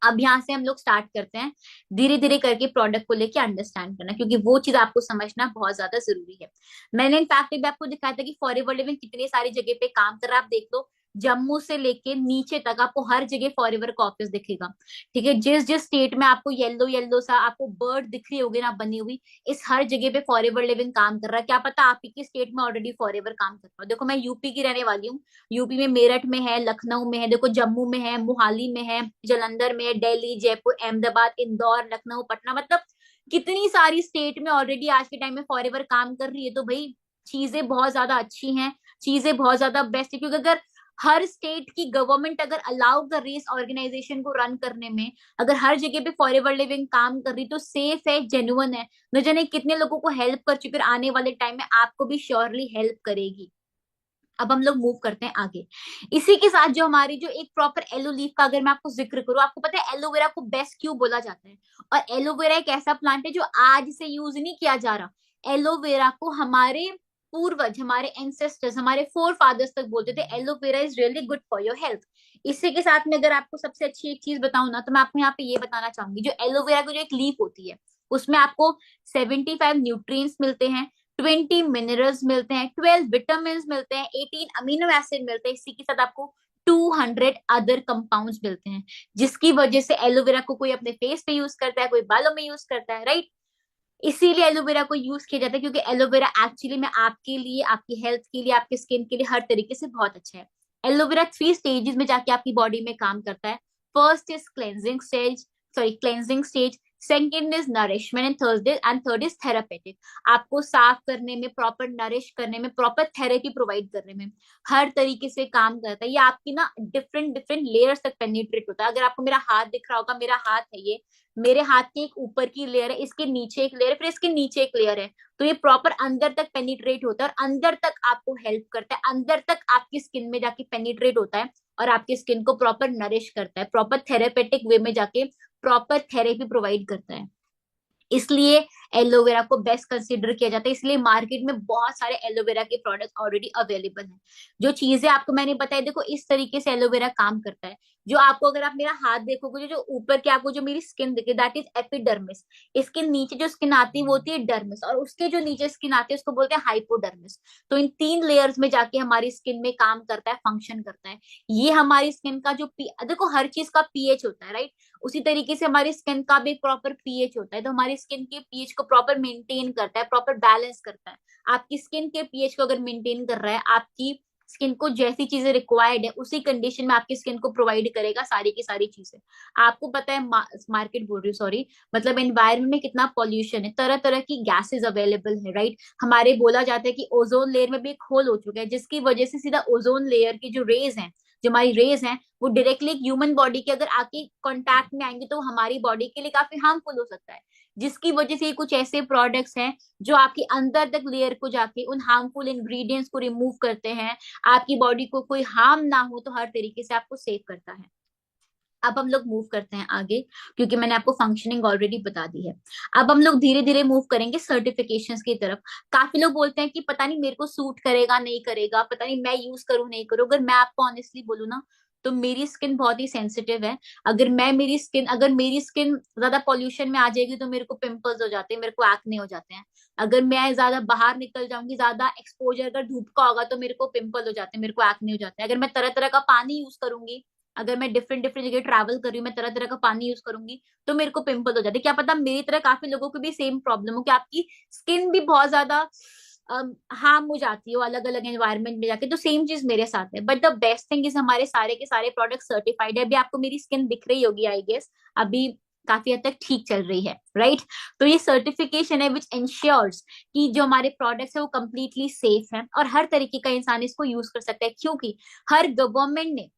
अब यहाँ से हम लोग स्टार्ट करते हैं धीरे धीरे करके प्रोडक्ट को लेके अंडरस्टैंड करना, क्योंकि वो चीज आपको समझना बहुत ज्यादा जरूरी है। मैंने इनफैक्ट भी आपको दिखाया था कि फॉरएवर लिविंग कितने सारी जगह पे काम कर रहा है। आप देख लो, जम्मू से लेके नीचे तक आपको हर जगह फॉरएवर का ऑफिस दिखेगा। ठीक है, जिस जिस स्टेट में आपको येलो येलो सा आपको बर्ड दिख रही होगी ना बनी हुई, इस हर जगह पे फॉरएवर लिविंग काम कर रहा है। क्या पता आप ही के स्टेट में ऑलरेडी फॉरएवर काम कर रहा हो। देखो, मैं यूपी की रहने वाली हूँ, यूपी में मेरठ में है, लखनऊ में है, देखो जम्मू में है, मोहाली में है, जलंधर में है, दिल्ली, जयपुर, अहमदाबाद, इंदौर, लखनऊ, पटना, मतलब कितनी सारी स्टेट में ऑलरेडी आज के टाइम में फॉरएवर काम कर रही है। तो भाई चीजें बहुत ज्यादा अच्छी हैं, चीजें बहुत ज्यादा बेस्ट है, क्योंकि अगर हर स्टेट की गवर्नमेंट अगर अलाउ कर रही है इस ऑर्गेनाइजेशन को रन करने में, अगर हर जगह पे फॉरएवर लिविंग काम कर रही, तो सेफ है, जेन्युइन है, न जाने कितने लोगों को हेल्प कर चुकी है, और आने वाले टाइम में आपको भी श्योरली हेल्प करेगी। अब हम लोग मूव करते हैं आगे। इसी के साथ जो हमारी जो एक प्रॉपर एलो लीफ का अगर मैं आपको जिक्र करूं, आपको पता है एलोवेरा को बेस्ट क्यों बोला जाता है? और एलोवेरा एक ऐसा प्लांट है जो आज से यूज नहीं किया जा रहा। एलोवेरा को हमारे पूर्वज, हमारे एंसेस्टर्स, हमारे फोर फादर्स तक बोलते थे aloe vera is really good for your health. इसी के साथ में अगर आपको सबसे अच्छी एक चीज बताऊं ना, तो मैं आपको यहाँ पे ये बताना चाहूंगी, जो एलोवेरा की जो एक लीफ होती है उसमें आपको 75 न्यूट्रिएंट्स मिलते हैं, 20 मिनरल्स मिलते हैं, 12 विटामिन मिलते हैं, 18 अमीनो एसिड मिलते हैं, इसी के साथ आपको 200 अदर कंपाउंड्स मिलते हैं, जिसकी वजह से एलोवेरा को कोई अपने फेस पे यूज करता है, कोई बालों में यूज करता है, राइट? इसीलिए एलोवेरा को यूज किया जाता है, क्योंकि एलोवेरा एक्चुअली में आपके लिए, आपकी हेल्थ के लिए, आपके स्किन के लिए हर तरीके से बहुत अच्छा है। एलोवेरा 3 स्टेजेस में जाके आपकी बॉडी में काम करता है। First is cleansing stage, sorry cleansing stage, second is nourishment, and third is therapeutic. आपको साफ करने में, प्रॉपर नरिश करने में, प्रॉपर थेरेपी प्रोवाइड करने में हर तरीके से काम करता है। ये आपकी ना डिफरेंट डिफरेंट लेयर्स तक पेनिट्रेट होता है। अगर आपको मेरा हाथ दिख रहा होगा, मेरा हाथ है ये, मेरे हाथ की एक ऊपर की लेयर है, इसके नीचे एक लेयर है, फिर इसके नीचे एक लेयर है, तो ये प्रॉपर अंदर तक पेनिट्रेट होता है और अंदर तक आपको हेल्प करता है, अंदर तक आपकी स्किन में जाके पेनिट्रेट होता है और आपकी स्किन को प्रॉपर नरिश करता है, प्रॉपर थेरेपेटिक वे में जाके प्रॉपर थेरेपी प्रोवाइड करता है। इसलिए एलोवेरा को बेस्ट कंसिडर किया जाता है, इसलिए मार्केट में बहुत सारे एलोवेरा के प्रोडक्ट ऑलरेडी अवेलेबल हैं। जो चीजें आपको मैंने बताई, देखो इस तरीके से एलोवेरा काम करता है। जो आपको, अगर आप मेरा हाथ देखोगे, जो ऊपर के आपको जो मेरी स्किन दिखे, दैट इज एपिडर्मिस। इसके नीचे जो स्किन आती है वो होती है डर्मिस, और उसके जो नीचे स्किन आती है उसको बोलते हैं हाइपोडर्मिस। तो इन 3 लेयर्स में जाके हमारी स्किन में काम करता है, फंक्शन करता है। ये हमारी स्किन का जो देखो हर चीज का पीएच होता है, राइट? उसी तरीके से हमारी स्किन का भी एक प्रॉपर पीएच होता है, तो हमारी स्किन के पीएच को प्रॉपर मेंटेन करता है, प्रॉपर बैलेंस करता है। आपकी स्किन के पीएच को अगर मेंटेन कर रहा है, आपकी स्किन को जैसी चीजें रिक्वायर्ड है उसी कंडीशन में आपकी स्किन को प्रोवाइड करेगा सारी की सारी चीजें। आपको पता है, मार्केट बोल रही हूँ, सॉरी, मतलब एनवायरमेंट में कितना पॉल्यूशन है, तरह तरह की गैसेज अवेलेबल है, राइट? हमारे बोला जाता है कि ओजोन लेयर में भी एक होल हो चुका है, जिसकी वजह से सीधा ओजोन लेयर की जो रेज है, जो हमारी रेज हैं, वो डायरेक्टली ह्यूमन बॉडी के अगर आके कांटेक्ट में आएंगे तो हमारी बॉडी के लिए काफी हार्मफुल हो सकता है। जिसकी वजह से कुछ ऐसे प्रोडक्ट्स हैं जो आपके अंदर तक लेयर को जाके उन हार्मफुल इंग्रेडिएंट्स को रिमूव करते हैं, आपकी बॉडी को कोई हार्म ना हो, तो हर तरीके से आपको सेव करता है। अब हम लोग मूव करते हैं आगे, क्योंकि मैंने आपको फंक्शनिंग ऑलरेडी बता दी है। अब हम लोग धीरे धीरे मूव करेंगे सर्टिफिकेशंस की तरफ। काफी लोग बोलते हैं कि पता नहीं मेरे को सूट करेगा नहीं करेगा, पता नहीं मैं यूज करूँ नहीं करूँ। अगर मैं आपको ऑनेस्टली बोलूँ ना, तो मेरी स्किन बहुत ही सेंसिटिव है। अगर मेरी स्किन ज्यादा पॉल्यूशन में आ जाएगी तो मेरे को पिंपल्स हो जाते हैं, मेरे को एक्ने हो जाते हैं। अगर मैं ज्यादा बाहर निकल जाऊंगी, ज्यादा एक्सपोजर अगर धूप का होगा, तो मेरे को पिंपल हो जाते हैं, मेरे को एक्ने हो जाते हैं। अगर मैं तरह तरह का पानी यूज करूंगी, अगर मैं डिफरेंट डिफरेंट जगह ट्रैवल कर रही हूँ, मैं तरह तरह का पानी यूज करूंगी, तो मेरे को पिंपल हो जाते हैं। क्या पता मेरी तरह काफी लोगों को भी सेम प्रॉब्लम हो, कि आपकी स्किन भी बहुत ज्यादा हार्म हो जाती हो अलग अलग एनवायरनमेंट में जाके। तो सेम चीज मेरे साथ है, but the best thing is हमारे सारे के सारे प्रोडक्ट सर्टिफाइड है। अभी आपको मेरी स्किन दिख रही होगी, आई गेस अभी काफी हद तक ठीक चल रही है, राइट? तो ये सर्टिफिकेशन है विच इंश्योर्स कि जो हमारे प्रोडक्ट्स है वो कंप्लीटली सेफ है और हर तरीके का इंसान इसको यूज कर सकता है, क्योंकि हर गवर्नमेंट ने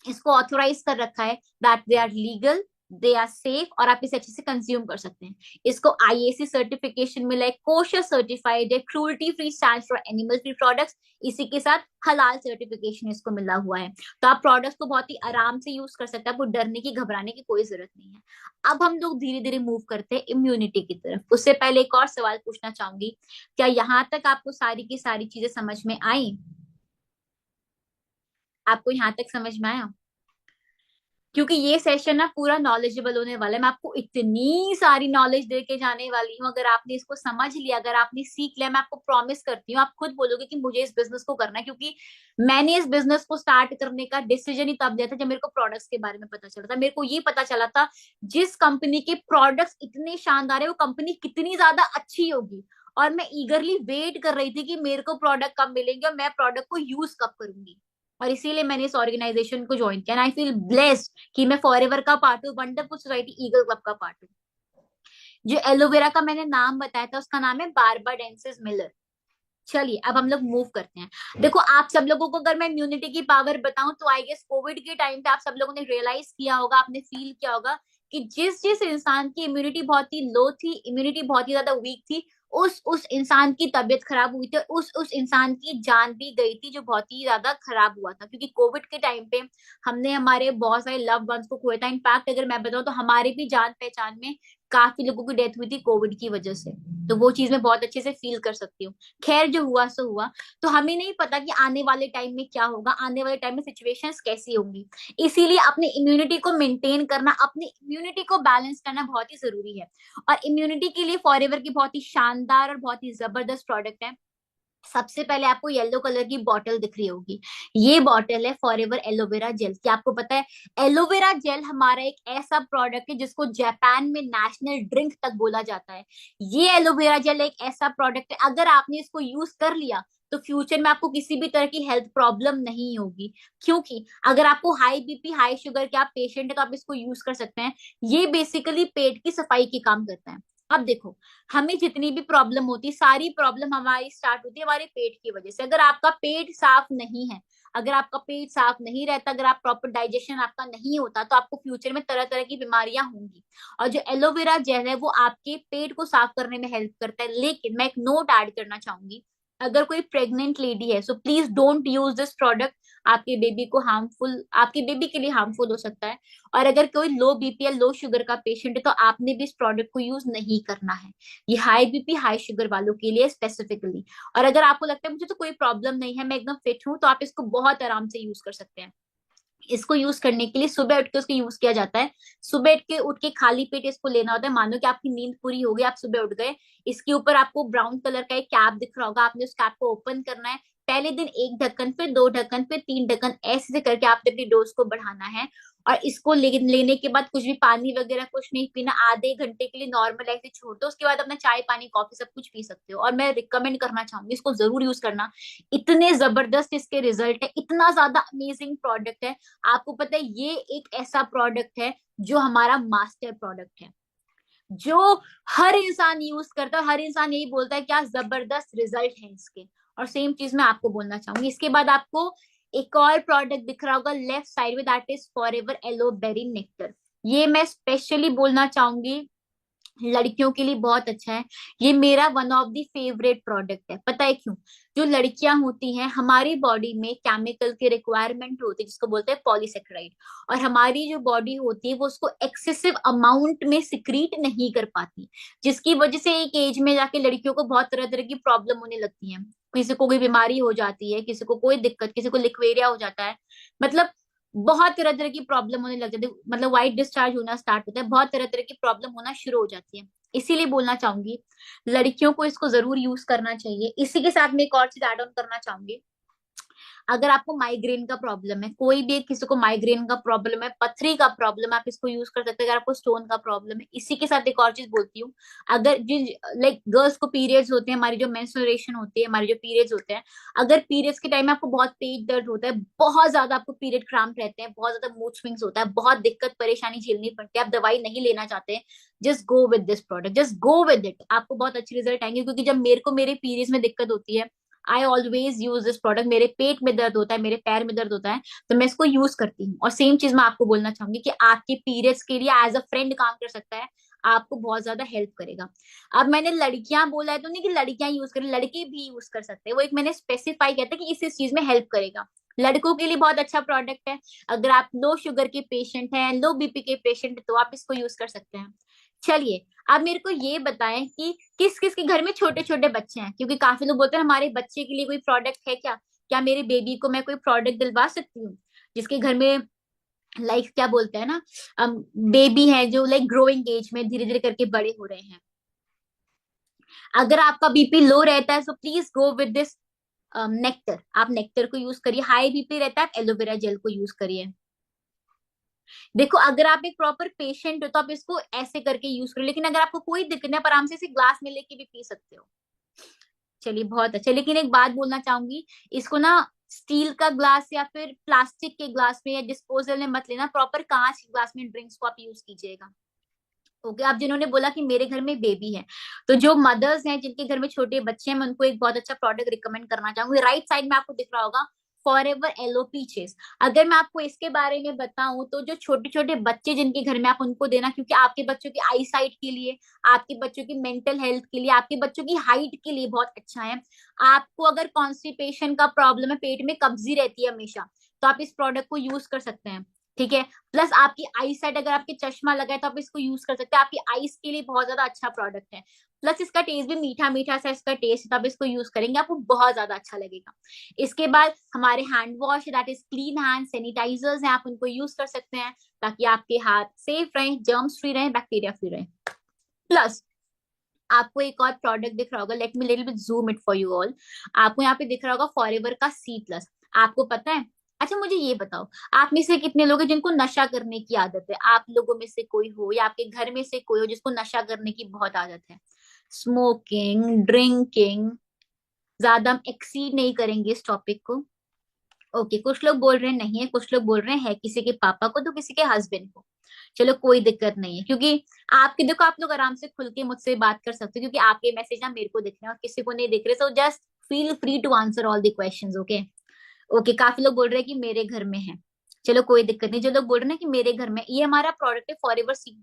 इसको ऑथोराइज कर रखा है that they are legal, they are safe, और आप इसे अच्छे से कंज्यूम कर सकते हैं। इसको आईएसी सर्टिफिकेशन मिला है, कोशर सर्टिफाइड है, cruelty free stand for animal free products, इसी के साथ हलाल सर्टिफिकेशन इसको मिला हुआ है। तो आप प्रोडक्ट्स को बहुत ही आराम से यूज कर सकते हैं, आपको डरने की घबराने की कोई जरूरत नहीं है। अब हम लोग धीरे धीरे मूव करते हैं इम्यूनिटी की तरफ। उससे पहले एक और सवाल पूछना चाहूंगी, क्या यहाँ तक आपको सारी की सारी चीजें समझ में आई? आपको यहाँ तक समझ में आया? क्योंकि ये सेशन ना पूरा नॉलेजेबल होने वाला है, मैं आपको इतनी सारी नॉलेज दे के जाने वाली हूँ। अगर आपने इसको समझ लिया, अगर आपने सीख लिया, मैं आपको प्रॉमिस करती हूँ आप खुद बोलोगे कि मुझे इस बिजनेस को करना है। क्योंकि मैंने इस बिजनेस को स्टार्ट करने का डिसीजन ही तब लिया था जब मेरे को प्रोडक्ट्स के बारे में पता चला था। मेरे को ये पता चला था जिस कंपनी के प्रोडक्ट्स इतने शानदार है वो कंपनी कितनी ज्यादा अच्छी होगी, और मैं ईगरली वेट कर रही थी कि मेरे को प्रोडक्ट कब मिलेंगे और मैं प्रोडक्ट को यूज कब करूंगी। और इसीलिए मैंने इस ऑर्गेनाइजेशन को ज्वाइन किया, आई फील ब्लेस्ड कि मैं फॉरएवर का पार्ट हूँ, वंडरफुल सोसाइटी ईगल क्लब का पार्ट हूँ। जो एलोवेरा का मैंने नाम बताया था उसका नाम है बारबाडेंसिस मिलर। चलिए अब हम लोग मूव करते हैं। देखो आप सब लोगों को अगर मैं इम्यूनिटी की पावर बताऊं तो आई गेस कोविड के टाइम पे आप सब लोगों ने रियलाइज किया होगा, आपने फील किया होगा कि जिस जिस इंसान की इम्यूनिटी बहुत ही लो थी, इम्यूनिटी बहुत ही ज्यादा वीक थी, उस इंसान की तबीयत खराब हुई थी, उस इंसान की जान भी गई थी, जो बहुत ही ज्यादा खराब हुआ था। क्योंकि कोविड के टाइम पे हमने हमारे बहुत सारे लव वंस को खोया था। इनफैक्ट अगर मैं बताऊं तो हमारे भी जान पहचान में काफी लोगों की डेथ हुई थी कोविड की वजह से। तो वो चीज मैं बहुत अच्छे से फील कर सकती हूँ। खैर जो हुआ सो हुआ। तो हमें नहीं पता कि आने वाले टाइम में क्या होगा, आने वाले टाइम में सिचुएशंस कैसी होंगी। इसीलिए अपनी इम्यूनिटी को मेंटेन करना, अपनी इम्यूनिटी को बैलेंस करना बहुत ही जरूरी है। और इम्यूनिटी के लिए फॉरएवर की बहुत ही शानदार और बहुत ही जबरदस्त प्रोडक्ट है। सबसे पहले आपको येलो कलर की बॉटल दिख रही होगी। ये बॉटल है फॉरएवर एलोवेरा जेल। क्या आपको पता है एलोवेरा जेल हमारा एक ऐसा प्रोडक्ट है जिसको जापान में नेशनल ड्रिंक तक बोला जाता है। ये एलोवेरा जेल एक ऐसा प्रोडक्ट है, अगर आपने इसको यूज कर लिया तो फ्यूचर में आपको किसी भी तरह की हेल्थ प्रॉब्लम नहीं होगी। क्योंकि अगर आपको हाई बीपी हाई शुगर के आप पेशेंट है तो आप इसको यूज कर सकते हैं। ये बेसिकली पेट की सफाई की काम करता है। अब देखो हमें जितनी भी प्रॉब्लम होती है, सारी प्रॉब्लम हमारी स्टार्ट होती है हमारे पेट की वजह से। अगर आपका पेट साफ नहीं है, अगर आपका पेट साफ नहीं रहता, अगर आप प्रॉपर डाइजेशन आपका नहीं होता, तो आपको फ्यूचर में तरह तरह की बीमारियां होंगी। और जो एलोवेरा जेल है वो आपके पेट को साफ करने में हेल्प करता है। लेकिन मैं एक नोट ऐड करना चाहूंगी, अगर कोई प्रेग्नेंट लेडी है so please don't use this product. आपके बेबी को हार्मफुल, आपके बेबी के लिए हार्मफुल हो सकता है। और अगर कोई लो बीपी या लो शुगर का पेशेंट है तो आपने भी इस प्रोडक्ट को यूज नहीं करना है। ये हाई बीपी हाई शुगर वालों के लिए स्पेसिफिकली। और अगर आपको लगता है मुझे तो कोई प्रॉब्लम नहीं है, मैं एकदम फिट हूँ, तो आप इसको बहुत आराम से यूज कर सकते हैं। इसको यूज करने के लिए सुबह उठ के उसको यूज किया जाता है। सुबह उठ के खाली पेट इसको लेना होता है। मानो कि आपकी नींद पूरी हो गई, आप सुबह उठ गए, इसके ऊपर आपको ब्राउन कलर का एक कैप दिख रहा होगा, आपने उस कैप को ओपन करना है। पहले दिन एक ढक्कन, फिर दो ढक्कन, फिर तीन ढक्कन, ऐसे से करके आपने अपनी डोज को बढ़ाना है। और इसको लेने के बाद कुछ भी पानी वगैरह कुछ नहीं पीना, आधे घंटे के लिए नॉर्मल ऐसे छोड़ दो। उसके बाद अपना चाय पानी कॉफी सब कुछ पी सकते हो। और मैं रिकमेंड करना चाहूंगी इसको जरूर यूज करना। इतने जबरदस्त इसके रिजल्ट है, इतना ज्यादा अमेजिंग प्रोडक्ट है। आपको पता है ये एक ऐसा प्रोडक्ट है जो हमारा मास्टर प्रोडक्ट है, जो हर इंसान यूज करता है। हर इंसान यही बोलता है क्या जबरदस्त रिजल्ट है इसके। और सेम चीज मैं आपको बोलना चाहूंगी। इसके बाद आपको एक और प्रोडक्ट दिख रहा होगा लेफ्ट साइड में, दैट इज फॉरएवर एलोबेरी नेक्टर। ये मैं स्पेशली बोलना चाहूंगी लड़कियों के लिए बहुत अच्छा है। ये मेरा one of the favourite product है। पता है क्यों? जो लड़कियां होती हैं हमारी बॉडी में केमिकल की रिक्वायरमेंट होती है जिसको बोलते हैं पॉलीसेक्राइड। और हमारी जो बॉडी होती है वो उसको एक्सेसिव अमाउंट में सिक्रीट नहीं कर पाती, जिसकी वजह से एक एज में जाके लड़कियों को बहुत तरह तरह की प्रॉब्लम होने लगती है। किसी को कोई बीमारी हो जाती है, किसी को कोई दिक्कत, किसी को लिक्वेरिया हो जाता है। मतलब बहुत तरह तरह की प्रॉब्लम होने लग जाती है। मतलब व्हाइट डिस्चार्ज होना स्टार्ट होता है, बहुत तरह तरह की प्रॉब्लम होना शुरू हो जाती है। इसीलिए बोलना चाहूंगी लड़कियों को इसको जरूर यूज करना चाहिए। इसी के साथ में एक और चीज ऐड ऑन करना चाहूंगी। अगर आपको माइग्रेन का प्रॉब्लम है, कोई भी किसी को माइग्रेन का प्रॉब्लम है, पथरी का प्रॉब्लम है, आप इसको यूज कर सकते हैं। अगर आपको स्टोन का प्रॉब्लम है, इसी के साथ एक और चीज बोलती हूँ। अगर जिन लाइक गर्ल्स को पीरियड्स होते हैं, हमारी जो मेंस्ट्रुएशन होती है, हमारे जो पीरियड्स होते हैं, अगर पीरियड्स के टाइम में आपको बहुत पेट दर्द होता है, बहुत ज्यादा आपको पीरियड क्रैम्प रहते हैं, बहुत ज्यादा मूड स्विंग्स होता है, बहुत दिक्कत परेशानी झेलनी पड़ती है, आप दवाई नहीं लेना चाहते, just go with this product, just go with it, आपको बहुत अच्छे रिजल्ट आएंगे। क्योंकि जब मेरे को मेरे पीरियड्स में दिक्कत होती है, I always use this product. मेरे पेट में दर्द होता है, मेरे पैर में दर्द होता है, तो मैं इसको यूज करती हूँ। और सेम चीज मैं आपको बोलना चाहूंगी कि आपके पीरियड्स के लिए एज अ फ्रेंड काम कर सकता है, आपको बहुत ज्यादा हेल्प करेगा। अब मैंने लड़कियां बोला है तो नहीं कि लड़कियां यूज करें, लड़के भी यूज कर सकते हैं। वो एक मैंने स्पेसिफाई किया था कि इस चीज में हेल्प करेगा। लड़कों के लिए बहुत अच्छा प्रोडक्ट है। अगर आप लो शुगर के पेशेंट हैं, लो बीपी के पेशेंट, तो आप इसको यूज कर सकते हैं। चलिए आप मेरे को ये बताएं कि किस किस के घर में छोटे छोटे बच्चे हैं। क्योंकि काफी लोग बोलते हैं हमारे बच्चे के लिए कोई प्रोडक्ट है क्या, क्या मेरे बेबी को मैं कोई प्रोडक्ट दिलवा सकती हूँ। जिसके घर में लाइक क्या बोलते हैं ना, बेबी है जो लाइक ग्रोइंग एज में धीरे धीरे करके बड़े हो रहे हैं। अगर आपका बीपी लो रहता है so please go with this nectar. आप नेक्टर को यूज करिए। हाई बीपी रहता है आप एलोवेरा जेल को यूज करिए। देखो अगर आप एक प्रॉपर पेशेंट हो तो आप इसको ऐसे करके यूज करो, लेकिन अगर आपको कोई दिक्कत नहीं, आप आराम से इसे ग्लास में लेके भी पी सकते हो। चलिए बहुत अच्छा। लेकिन एक बात बोलना चाहूंगी, इसको ना स्टील का ग्लास या फिर प्लास्टिक के ग्लास में या डिस्पोजल में मत लेना, प्रॉपर कांच के ग्लास में ड्रिंक्स को आप यूज कीजिएगा। ओके, आप जिन्होंने बोला कि मेरे घर में बेबी है, तो जो मदर्स हैं जिनके घर में छोटे बच्चे हैं, मैं उनको एक बहुत अच्छा प्रोडक्ट रिकमेंड करना चाहूंगी। राइट साइड में आपको दिख रहा होगा फॉर एवर एलो पीचेस। अगर मैं आपको इसके बारे में बताऊं तो जो छोटे छोटे बच्चे जिनके घर में, आप उनको देना, क्योंकि आपके बच्चों की आई साइट के लिए, आपके बच्चों की मेंटल हेल्थ के लिए, आपके बच्चों की हाइट के लिए बहुत अच्छा है। आपको अगर कॉन्स्टिपेशन का प्रॉब्लम है, पेट में कब्जी रहती है हमेशा, तो आप इस प्रोडक्ट को यूज कर सकते हैं। ठीक है। प्लस आपकी आई साइट, अगर आपके चश्मा लगा है तो आप इसको यूज कर सकते हैं, आपकी आईज के लिए बहुत ज्यादा अच्छा प्रोडक्ट है। प्लस इसका टेस्ट भी मीठा मीठा सा इसका टेस्ट है, तो आप इसको यूज करेंगे आपको बहुत ज्यादा अच्छा लगेगा। इसके बाद हमारे hand wash, that is clean hand sanitisers हैं, आप उनको यूज कर सकते हैं ताकि आपके हाथ सेफ रहें, जर्म्स फ्री रहें, बैक्टीरिया फ्री रहें। प्लस आपको एक और प्रोडक्ट दिख रहा होगा, let me little bit zoom it for you all. आपको यहाँ पे दिख रहा होगा फॉरएवर का सी प्लस। आपको पता है? अच्छा मुझे ये बताओ, आप में से कितने लोग हैं जिनको नशा करने की आदत है? आप लोगों में से कोई हो या आपके घर में से कोई हो जिसको नशा करने की बहुत आदत है? स्मोकिंग, ड्रिंकिंग, ज्यादा हम एक्सीड नहीं करेंगे इस टॉपिक को। ओके, कुछ लोग बोल रहे हैं नहीं है, कुछ लोग बोल रहे हैं है किसी के पापा को तो किसी के हस्बैंड को। चलो कोई दिक्कत नहीं है, क्योंकि आपके, देखो आप लोग आराम से खुल के मुझसे बात कर सकते हो, क्योंकि आपके मैसेज ना मेरे को दिख रहे हैं और किसी को नहीं दिख रहे, so just feel free to answer all the questions. Okay. Okay, काफी लोग बोल रहे हैं कि मेरे घर में है। चलो कोई दिक्कत नहीं, जो लोग बोल रहे हैं ना कि मेरे घर में, ये हमारा प्रोडक्ट है फॉरएवर सी।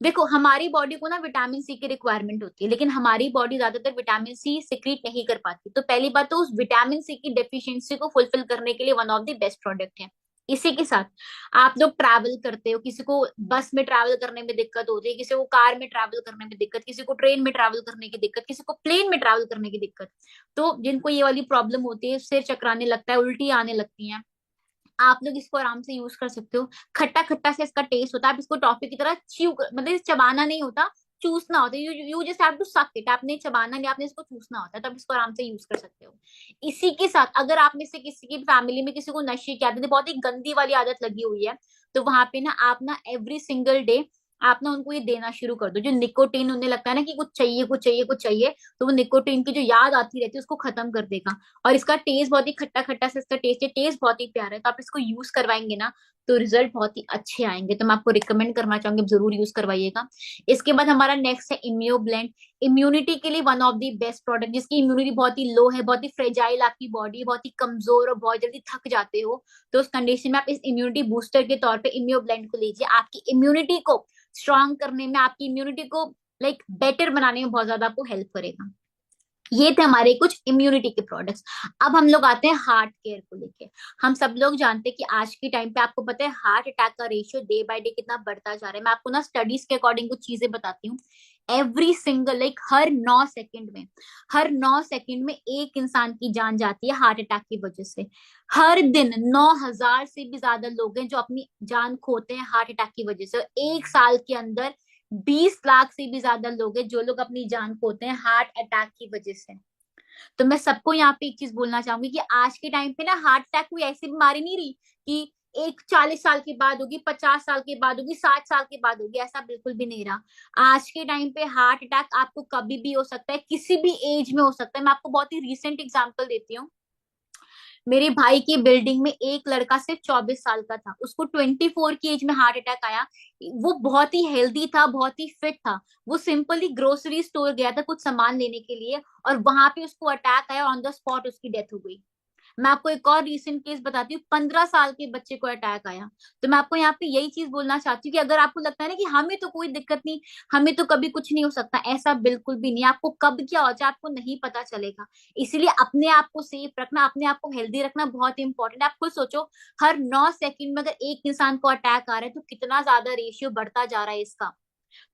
देखो हमारी बॉडी को ना विटामिन सी की रिक्वायरमेंट होती है, लेकिन हमारी बॉडी ज्यादातर विटामिन सी सिक्रीट नहीं कर पाती। तो पहली बात तो उस विटामिन सी की डेफिशिएंसी को फुलफिल करने के लिए one of the best product है। इसी के साथ आप लोग ट्रैवल करते हो, किसी को बस में ट्रैवल करने में दिक्कत होती है, किसी को कार में ट्रैवल करने में दिक्कत, किसी को ट्रेन में ट्रैवल करने की दिक्कत, किसी को प्लेन में ट्रैवल करने की दिक्कत। तो जिनको ये वाली प्रॉब्लम होती है, सिर चकराने लगता है, उल्टी आने लगती है, आप लोग इसको आराम से यूज कर सकते हो। खट्टा खट्टा से इसका टेस्ट होता है, आप इसको टॉफी की तरह मतलब चबाना नहीं होता, चूसना होता है। You you just have to suck it, आपने चबाना नहीं, आपने इसको चूसना होता है, तो आप इसको आराम से यूज कर सकते हो। इसी के साथ अगर आप में से किसी की फैमिली में किसी को नशे की आदत, बहुत ही गंदी वाली आदत लगी हुई है, तो वहां पे ना आप ना एवरी सिंगल डे आप ना उनको ये देना शुरू कर दो। जो निकोटीन उन्हें लगता है ना कि कुछ चाहिए कुछ चाहिए कुछ चाहिए, तो वो निकोटीन की जो याद आती रहती है उसको खत्म कर देगा। और इसका टेस्ट बहुत ही खट्टा खट्टा से इसका टेस्ट है, टेस्ट बहुत ही प्यारा है, तो आप इसको यूज करवाएंगे ना तो रिजल्ट बहुत ही अच्छे आएंगे। तो मैं आपको रिकमेंड करना चाहूंगी, आप जरूर यूज करवाइएगा। इसके बाद हमारा नेक्स्ट है इम्यूनो ब्लेंड। इम्यूनिटी के लिए one of the best product, जिसकी इम्यूनिटी बहुत ही लो है, बहुत ही फ्रेजाइल आपकी बॉडी, बहुत ही कमजोर और बहुत जल्दी थक जाते हो, तो उस कंडीशन में आप इस इम्यूनिटी बूस्टर के तौर पे इम्यूनो ब्लेंड को लीजिए। आपकी इम्यूनिटी को स्ट्रांग करने में, आपकी इम्यूनिटी को लाइक बेटर बनाने में बहुत ज्यादा आपको हेल्प करेगा। ये थे हमारे कुछ इम्यूनिटी के प्रोडक्ट्स। अब हम लोग आते हैं हार्ट केयर को लेके। हम सब लोग जानते हैं कि आज के टाइम पे आपको पता है हार्ट अटैक का रेशियो डे बाय डे कितना बढ़ता जा रहा है। मैं आपको ना स्टडीज के अकॉर्डिंग कुछ चीजें बताती हूँ। एवरी सिंगल लाइक हर 9 सेकंड में एक इंसान की जान जाती है हार्ट अटैक की वजह से। हर दिन 9,000 से भी ज्यादा लोग हैं जो अपनी जान खोते हैं हार्ट अटैक की वजह से। एक साल के अंदर 20 लाख से भी ज्यादा लोग हैं जो लोग अपनी जान खोते हैं हार्ट अटैक की वजह से। तो मैं सबको यहाँ पे एक चीज बोलना चाहूंगी कि आज के टाइम पे ना हार्ट अटैक कोई ऐसी बीमारी नहीं रही कि एक 40 साल के बाद होगी, 50 साल के बाद होगी, 60 साल के बाद होगी, ऐसा बिल्कुल भी नहीं रहा। आज के टाइम पे हार्ट अटैक आपको कभी भी हो सकता है, किसी भी एज में हो सकता है। मैं आपको बहुत ही रिसेंट एग्जांपल देती हूँ। मेरे भाई की बिल्डिंग में एक लड़का सिर्फ 24 साल का था, उसको 24 की एज में हार्ट अटैक आया। वो बहुत ही हेल्दी था, बहुत ही फिट था। वो सिंपली ग्रोसरी स्टोर गया था कुछ सामान लेने के लिए, और वहां पे उसको अटैक आया, ऑन द स्पॉट उसकी डेथ हो गई। मैं आपको एक और रीसेंट केस बताती हूँ, 15 साल के बच्चे को अटैक आया। तो मैं आपको यहाँ पे यही चीज बोलना चाहती हूँ कि अगर आपको लगता है ना कि हमें तो कोई दिक्कत नहीं, हमें तो कभी कुछ नहीं हो सकता, ऐसा बिल्कुल भी नहीं। आपको कब क्या हो जाए आपको नहीं पता चलेगा। इसीलिए अपने आप को सेफ रखना, अपने आप को हेल्दी रखना बहुत इंपॉर्टेंट है। आप खुद सोचो, हर 9 सेकंड में अगर एक इंसान को अटैक आ रहा है तो कितना ज्यादा रेशियो बढ़ता जा रहा है इसका।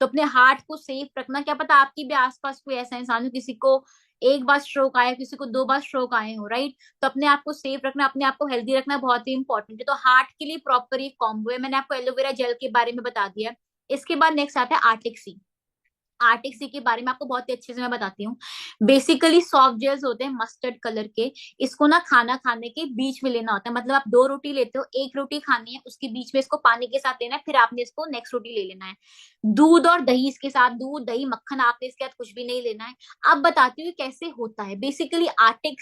तो अपने हार्ट को सेफ रखना। क्या पता आपकी भी आसपास कोई ऐसा इंसान हो, किसी को एक बार स्ट्रोक आया, किसी को 2 बार स्ट्रोक आए हो, राइट? तो अपने आप को सेफ रखना, अपने आप को हेल्दी रखना बहुत ही इंपॉर्टेंट है। तो हार्ट के लिए प्रॉपर ये कॉम्बो है। मैंने आपको एलोवेरा जेल के बारे में बता दिया है। इसके बाद नेक्स्ट आता है आर्टिक सी। आर्टिक सी के बारे में आपको बहुत ही अच्छे से मैं बताती हूँ। बेसिकली सॉफ्ट जेल्स होते हैं मस्टर्ड कलर के। इसको ना खाना खाने के बीच में लेना होता है, मतलब आप 2 रोटी लेते हो, एक रोटी खानी है, उसके बीच में इसको पानी के साथ लेना है, फिर आपने इसको नेक्स्ट रोटी ले लेना है। दूध और दही इसके साथ, दूध दही मक्खन आपने इसके साथ कुछ भी नहीं लेना है। अब बताती हूँ कैसे होता है। बेसिकली आर्टिक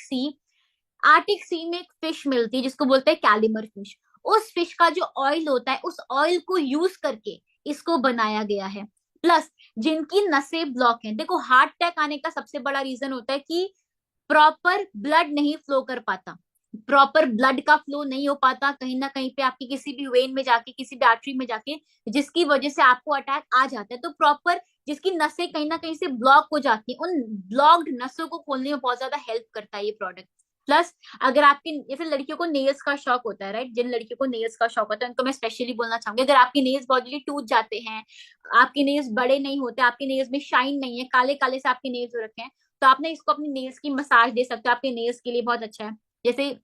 सी में एक फिश मिलती है जिसको बोलते हैं कैलिमर फिश। उस फिश का जो ऑयल होता है, उस ऑयल को यूज करके इसको बनाया गया है। प्लस जिनकी नसें ब्लॉक हैं, देखो हार्ट अटैक आने का सबसे बड़ा रीजन होता है कि प्रॉपर ब्लड नहीं फ्लो कर पाता, प्रॉपर ब्लड का फ्लो नहीं हो पाता कहीं ना कहीं पे आपकी किसी भी वेन में जाके, किसी भी आर्टरी में जाके, जिसकी वजह से आपको अटैक आ जाता है। तो प्रॉपर जिसकी नसें कहीं ना कहीं से ब्लॉक हो जाती हैं, उन ब्लॉक्ड नसों को खोलने में बहुत ज्यादा हेल्प करता है ये प्रोडक्ट। प्लस अगर आपकी, जैसे लड़कियों को नेल्स का शौक होता है, राइट, जिन लड़कियों को नेल्स का शौक होता है उनको मैं स्पेशली बोलना चाहूंगी, अगर आपकी नेल्स बहुत जल्दी टूट जाते हैं, आपके नेल्स बड़े नहीं होते, आपके नेल्स में शाइन नहीं है, काले काले से आपके नेल्स हो रखे हैं, तो आपने इसको अपनी नेल्स की मसाज दे सकते हो, आपके नेल्स के लिए बहुत अच्छा है। जैसे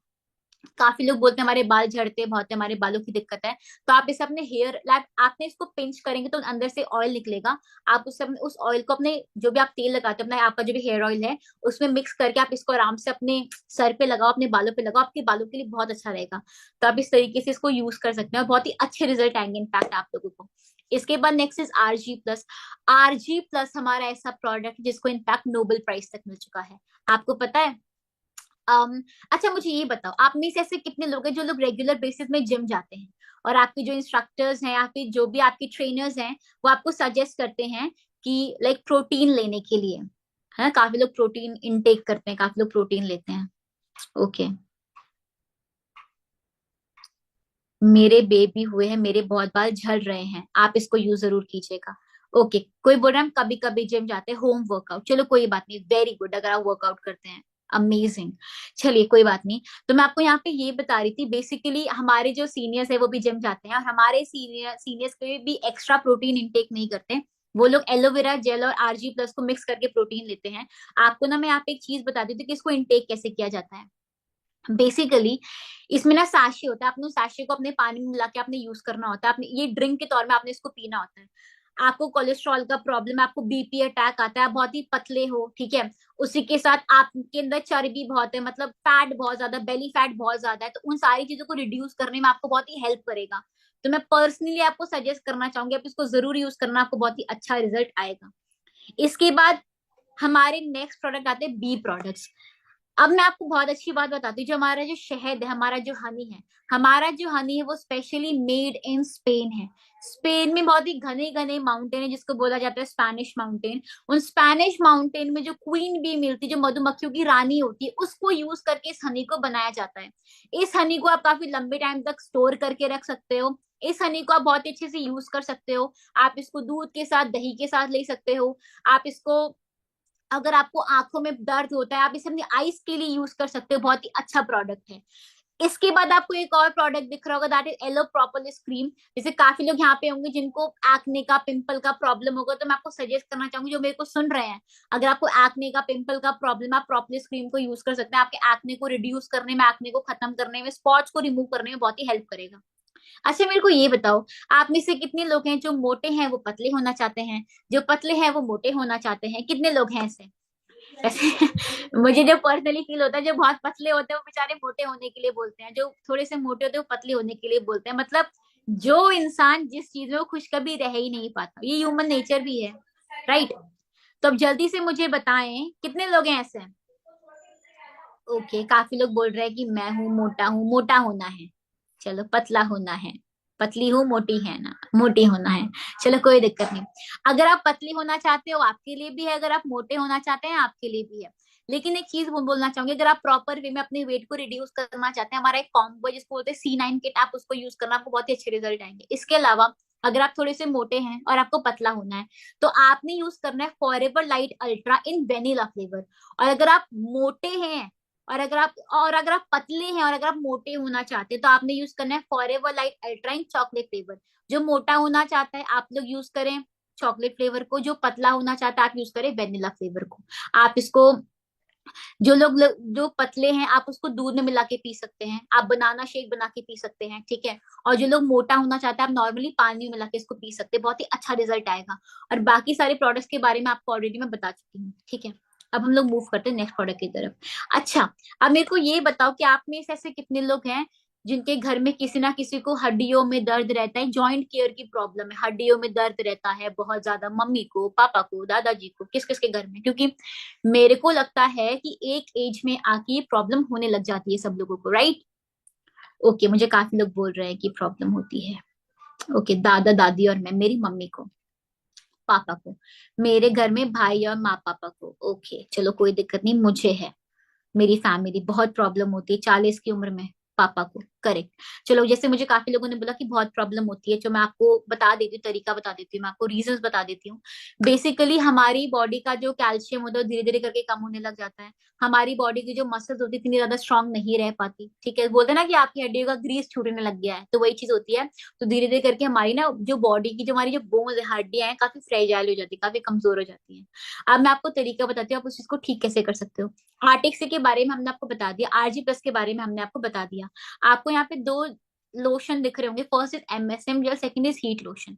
काफी लोग बोलते हैं हमारे बाल झड़ते बहुत है, हमारे बालों की दिक्कत है, तो आप इसे अपने हेयर लैब, आपने इसको पिंच करेंगे तो अंदर से ऑयल निकलेगा, आप उससे उस ऑयल को अपने, जो भी आप तेल लगाते हो अपना, आपका जो भी हेयर ऑयल है उसमें मिक्स करके आप इसको आराम से अपने सर पे लगाओ, अपने बालों पे लगाओ, आपके बालों के लिए बहुत अच्छा रहेगा। तो आप इस तरीके से इसको यूज कर सकते हैं और बहुत ही अच्छे रिजल्ट आएंगे इनफैक्ट आप लोगों को। इसके बाद नेक्स्ट इज RG+। RG+ हमारा ऐसा प्रोडक्ट जिसको इनफैक्ट नोबेल प्राइज तक मिल चुका है, आपको पता है। अच्छा मुझे ये बताओ, आप में से ऐसे कितने लोग हैं जो लोग रेगुलर बेसिस में जिम जाते हैं और आपके जो इंस्ट्रक्टर्स हैं या फिर जो भी आपके ट्रेनर्स हैं वो आपको सजेस्ट करते हैं कि लाइक प्रोटीन लेने के लिए, है ना, काफी लोग प्रोटीन इनटेक करते हैं, काफी लोग प्रोटीन लेते हैं। ओके, मेरे बेबी हुए हैं, मेरे बहुत बाल झड़ रहे हैं, आप इसको यूज जरूर कीजिएगा। ओके, कोई बोल रहा है हम कभी कभी जिम जाते हैं, होम वर्कआउट, चलो कोई बात नहीं, वेरी गुड अगर आप वर्कआउट करते हैं, अमेजिंग। चलिए कोई बात नहीं। तो मैं आपको यहाँ पे ये बता रही थी, बेसिकली हमारे जो सीनियर्स है वो भी जिम जाते हैं और हमारे सीनियर्स कोई भी एक्स्ट्रा प्रोटीन इंटेक नहीं करते, वो लोग एलोवेरा जेल और RG+ को मिक्स करके प्रोटीन लेते हैं। आपको ना मैं यहाँ पे एक चीज बता दी थी कि इसको इंटेक कैसे किया जाता है। बेसिकली इसमें ना साशे होता है, आपने उस साशे को अपने पानी में मिला के आपने यूज करना होता है, आपने ये ड्रिंक के तौर में आपने इसको पीना होता है। आपको कोलेस्ट्रॉल का प्रॉब्लम है, आपको BP अटैक आता है, आप बहुत ही पतले हो, ठीक है, उसी के साथ आपके अंदर चर्बी बहुत है, मतलब फैट बहुत ज्यादा, बेली फैट बहुत ज्यादा है, तो उन सारी चीजों को रिड्यूस करने में आपको बहुत ही हेल्प करेगा। तो मैं पर्सनली आपको सजेस्ट करना चाहूंगी आप इसको जरूर यूज करना, आपको बहुत ही अच्छा रिजल्ट आएगा। इसके बाद हमारे नेक्स्ट प्रोडक्ट आते हैं बी प्रोडक्ट्स। अब मैं आपको बहुत अच्छी बात बताती हूँ, जो हमारा जो शहद है, हमारा जो हनी है, हमारा जो हनी है वो स्पेशली मेड इन स्पेन है। स्पेन में बहुत ही घने घने माउंटेन है जिसको बोला जाता है स्पैनिश माउंटेन। उन स्पैनिश माउंटेन में जो क्वीन बी मिलती है, जो मधुमक्खियों की रानी होती है, उसको यूज करके इस हनी को बनाया जाता है। इस हनी को आप काफी लंबे टाइम तक स्टोर करके रख सकते हो, इस हनी को आप बहुत अच्छे से यूज कर सकते हो। आप इसको दूध के साथ, दही के साथ ले सकते हो। आप इसको, अगर आपको आंखों में दर्द होता है, आप इसे अपनी आईज के लिए यूज कर सकते हो, बहुत ही अच्छा प्रोडक्ट है। इसके बाद आपको एक और प्रोडक्ट दिख रहा होगा, that is aloe propolis cream. जैसे काफी लोग यहाँ पे होंगे जिनको एक्ने का, पिंपल का प्रॉब्लम होगा, तो मैं आपको सजेस्ट करना चाहूंगी जो मेरे को सुन रहे हैं, अगर आपको एक्ने का, पिंपल का प्रॉब्लम, आप प्रोपोलिस क्रीम को यूज कर सकते हैं, आपके एक्ने को रिड्यूस करने में, एक्ने को खत्म करने में, स्पॉट्स को रिमूव करने में बहुत ही हेल्प करेगा। अच्छा मेरे को ये बताओ, आप में से कितने लोग हैं जो मोटे हैं वो पतले होना चाहते हैं, जो पतले हैं वो मोटे होना चाहते हैं, कितने लोग हैं ऐसे? वैसे मुझे जो पर्सनली फील होता है, जो बहुत पतले होते हैं वो बेचारे मोटे होने के लिए बोलते हैं, जो थोड़े से मोटे होते हैं वो पतले होने के लिए बोलते हैं, मतलब जो इंसान जिस चीज में वो खुश कभी रह ही नहीं पाता, ये ह्यूमन नेचर भी है, राइट। तो अब जल्दी से मुझे बताएं कितने लोग हैं ऐसे। ओके, काफी लोग बोल रहे हैं कि मैं हूँ मोटा, हूँ मोटा होना है, चलो पतला होना है, पतली हूँ मोटी है ना, मोटी होना है, चलो कोई दिक्कत नहीं। अगर आप पतली होना चाहते हो आपके लिए भी है, अगर आप मोटे होना चाहते हैं आपके लिए भी है। लेकिन एक चीज बोलना चाहूंगी, अगर आप प्रॉपर वे में अपने वेट को रिड्यूस करना चाहते हैं, हमारा एक कॉम्बो है जिसको बोलते हैं C9 किट, आप उसको यूज करना, आपको बहुत ही अच्छे रिजल्ट आएंगे। इसके अलावा अगर आप थोड़े से मोटे हैं और आपको पतला होना है, तो आपने यूज करना है फॉरएवर लाइट अल्ट्रा इन वेनिला फ्लेवर। और अगर आप मोटे हैं और अगर आप पतले हैं और अगर आप मोटे होना चाहते हैं, तो आपने यूज करना है forever light ultra in chocolate flavour. जो मोटा होना चाहता है आप लोग यूज करें चॉकलेट फ्लेवर को, जो पतला होना चाहता है आप यूज करें वेनिला फ्लेवर को। आप इसको, जो पतले हैं आप उसको दूध में मिला के पी सकते हैं, आप बनाना शेक बना के पी सकते हैं, ठीक है। और जो लोग मोटा होना चाहते हैं आप नॉर्मली पानी में मिला के इसको पी सकते हैं, बहुत ही अच्छा रिजल्ट आएगा। और बाकी सारे प्रोडक्ट्स के बारे में आपको ऑलरेडी मैं बता चुकी हूँ, ठीक है। अब हम लोग मूव करते हैं नेक्स्ट प्रोडक्ट की तरफ। अच्छा, अब मेरे को ये बताओ कि आप में से ऐसे कितने लोग हैं जिनके घर में किसी ना किसी को हड्डियों में दर्द रहता है, जॉइंट केयर की प्रॉब्लम है, हड्डियों में दर्द रहता है बहुत ज्यादा, मम्मी को, पापा को, दादाजी को, किस किस के घर में, क्योंकि मेरे को लगता है कि एक एज में आके ये प्रॉब्लम होने लग जाती है सब लोगों को, राइट। ओके, मुझे काफी लोग बोल रहे हैं कि प्रॉब्लम होती है। ओके, दादा दादी और मैं, मेरी मम्मी को। पापा को, मेरे घर में भाई और माँ पापा को। ओके चलो कोई दिक्कत नहीं, मुझे है, मेरी फैमिली बहुत प्रॉब्लम होती है 40 की उम्र में, पापा को, करेक्ट। चलो जैसे मुझे काफी लोगों ने बोला कि बहुत प्रॉब्लम होती है, जो मैं आपको बता देती हूँ, तरीका बता देती हूँ, मैं आपको रीजंस बता देती हूँ। बेसिकली हमारी बॉडी का जो कैल्शियम होता है धीरे धीरे करके कम होने लग जाता है। हमारी बॉडी की जो मसल्स होती है इतनी ज्यादा स्ट्रांग नहीं रह पाती, ठीक है, बोलते हैं ना कि आपकी हड्डियों का ग्रीस छूटने लग गया है, तो वही चीज होती है। तो धीरे धीरे करके हमारी ना जो बॉडी की जो हमारी जो बोन्स है, हड्डियां हैं, काफी फ्रेजाइल हो जाती है, काफी कमजोर हो जाती है। अब मैं आपको तरीका बताती हूँ, आप उस चीज को ठीक कैसे कर सकते हो। आर्टिक्स के बारे में हमने आपको बता दिया, आरजी प्लस के बारे में हमने आपको बता दिया। आपको यहाँ पे दो लोशन दिख रहे होंगे, first is MSM gel, second is heat lotion.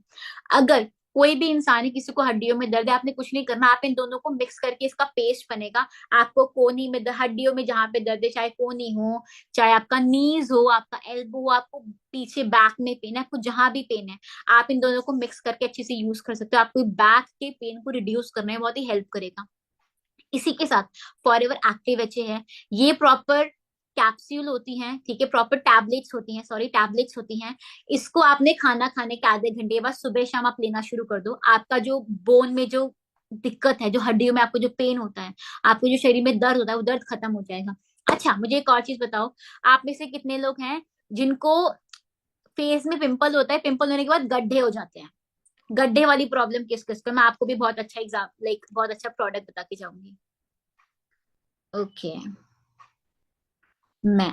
अगर कोई भी इंसान है, किसी को हड्डियों में दर्द है, आपने कुछ नहीं करना, आप इन दोनों को मिक्स करके इसका पेस्ट बनेगा। आपको कोनी में हड्डियों में जहां पे दर्द है, चाहे कोनी हो, चाहे आपका नीज हो, आपका एल्बो हो, आपको पीछे बैक में पेन है, आपको जहां भी पेन है, आप इन दोनों को मिक्स करके अच्छे से यूज कर सकते हो। आपको बैक के पेन को रिड्यूस करने में बहुत ही हेल्प करेगा। इसी के साथ फॉरएवर एक्टिव एच है, ये प्रॉपर कैप्सूल होती हैं, ठीक है, प्रॉपर टैबलेट्स होती हैं, सॉरी टैबलेट्स होती हैं। इसको आपने खाना खाने के आधे घंटे बाद सुबह शाम आप लेना शुरू कर दो। आपका जो बोन में जो दिक्कत है, जो हड्डियों में आपको जो पेन होता है, आपको जो शरीर में दर्द होता है, वो दर्द खत्म हो जाएगा। अच्छा मुझे एक और चीज बताओ, आप में से कितने लोग हैं जिनको फेस में पिंपल होता है, पिंपल होने के बाद गड्ढे हो जाते हैं? गड्ढे वाली प्रॉब्लम किस किस को, मैं आपको भी बहुत अच्छा एग्जाम लाइक बहुत अच्छा प्रोडक्ट बता के जाऊंगी। ओके मैं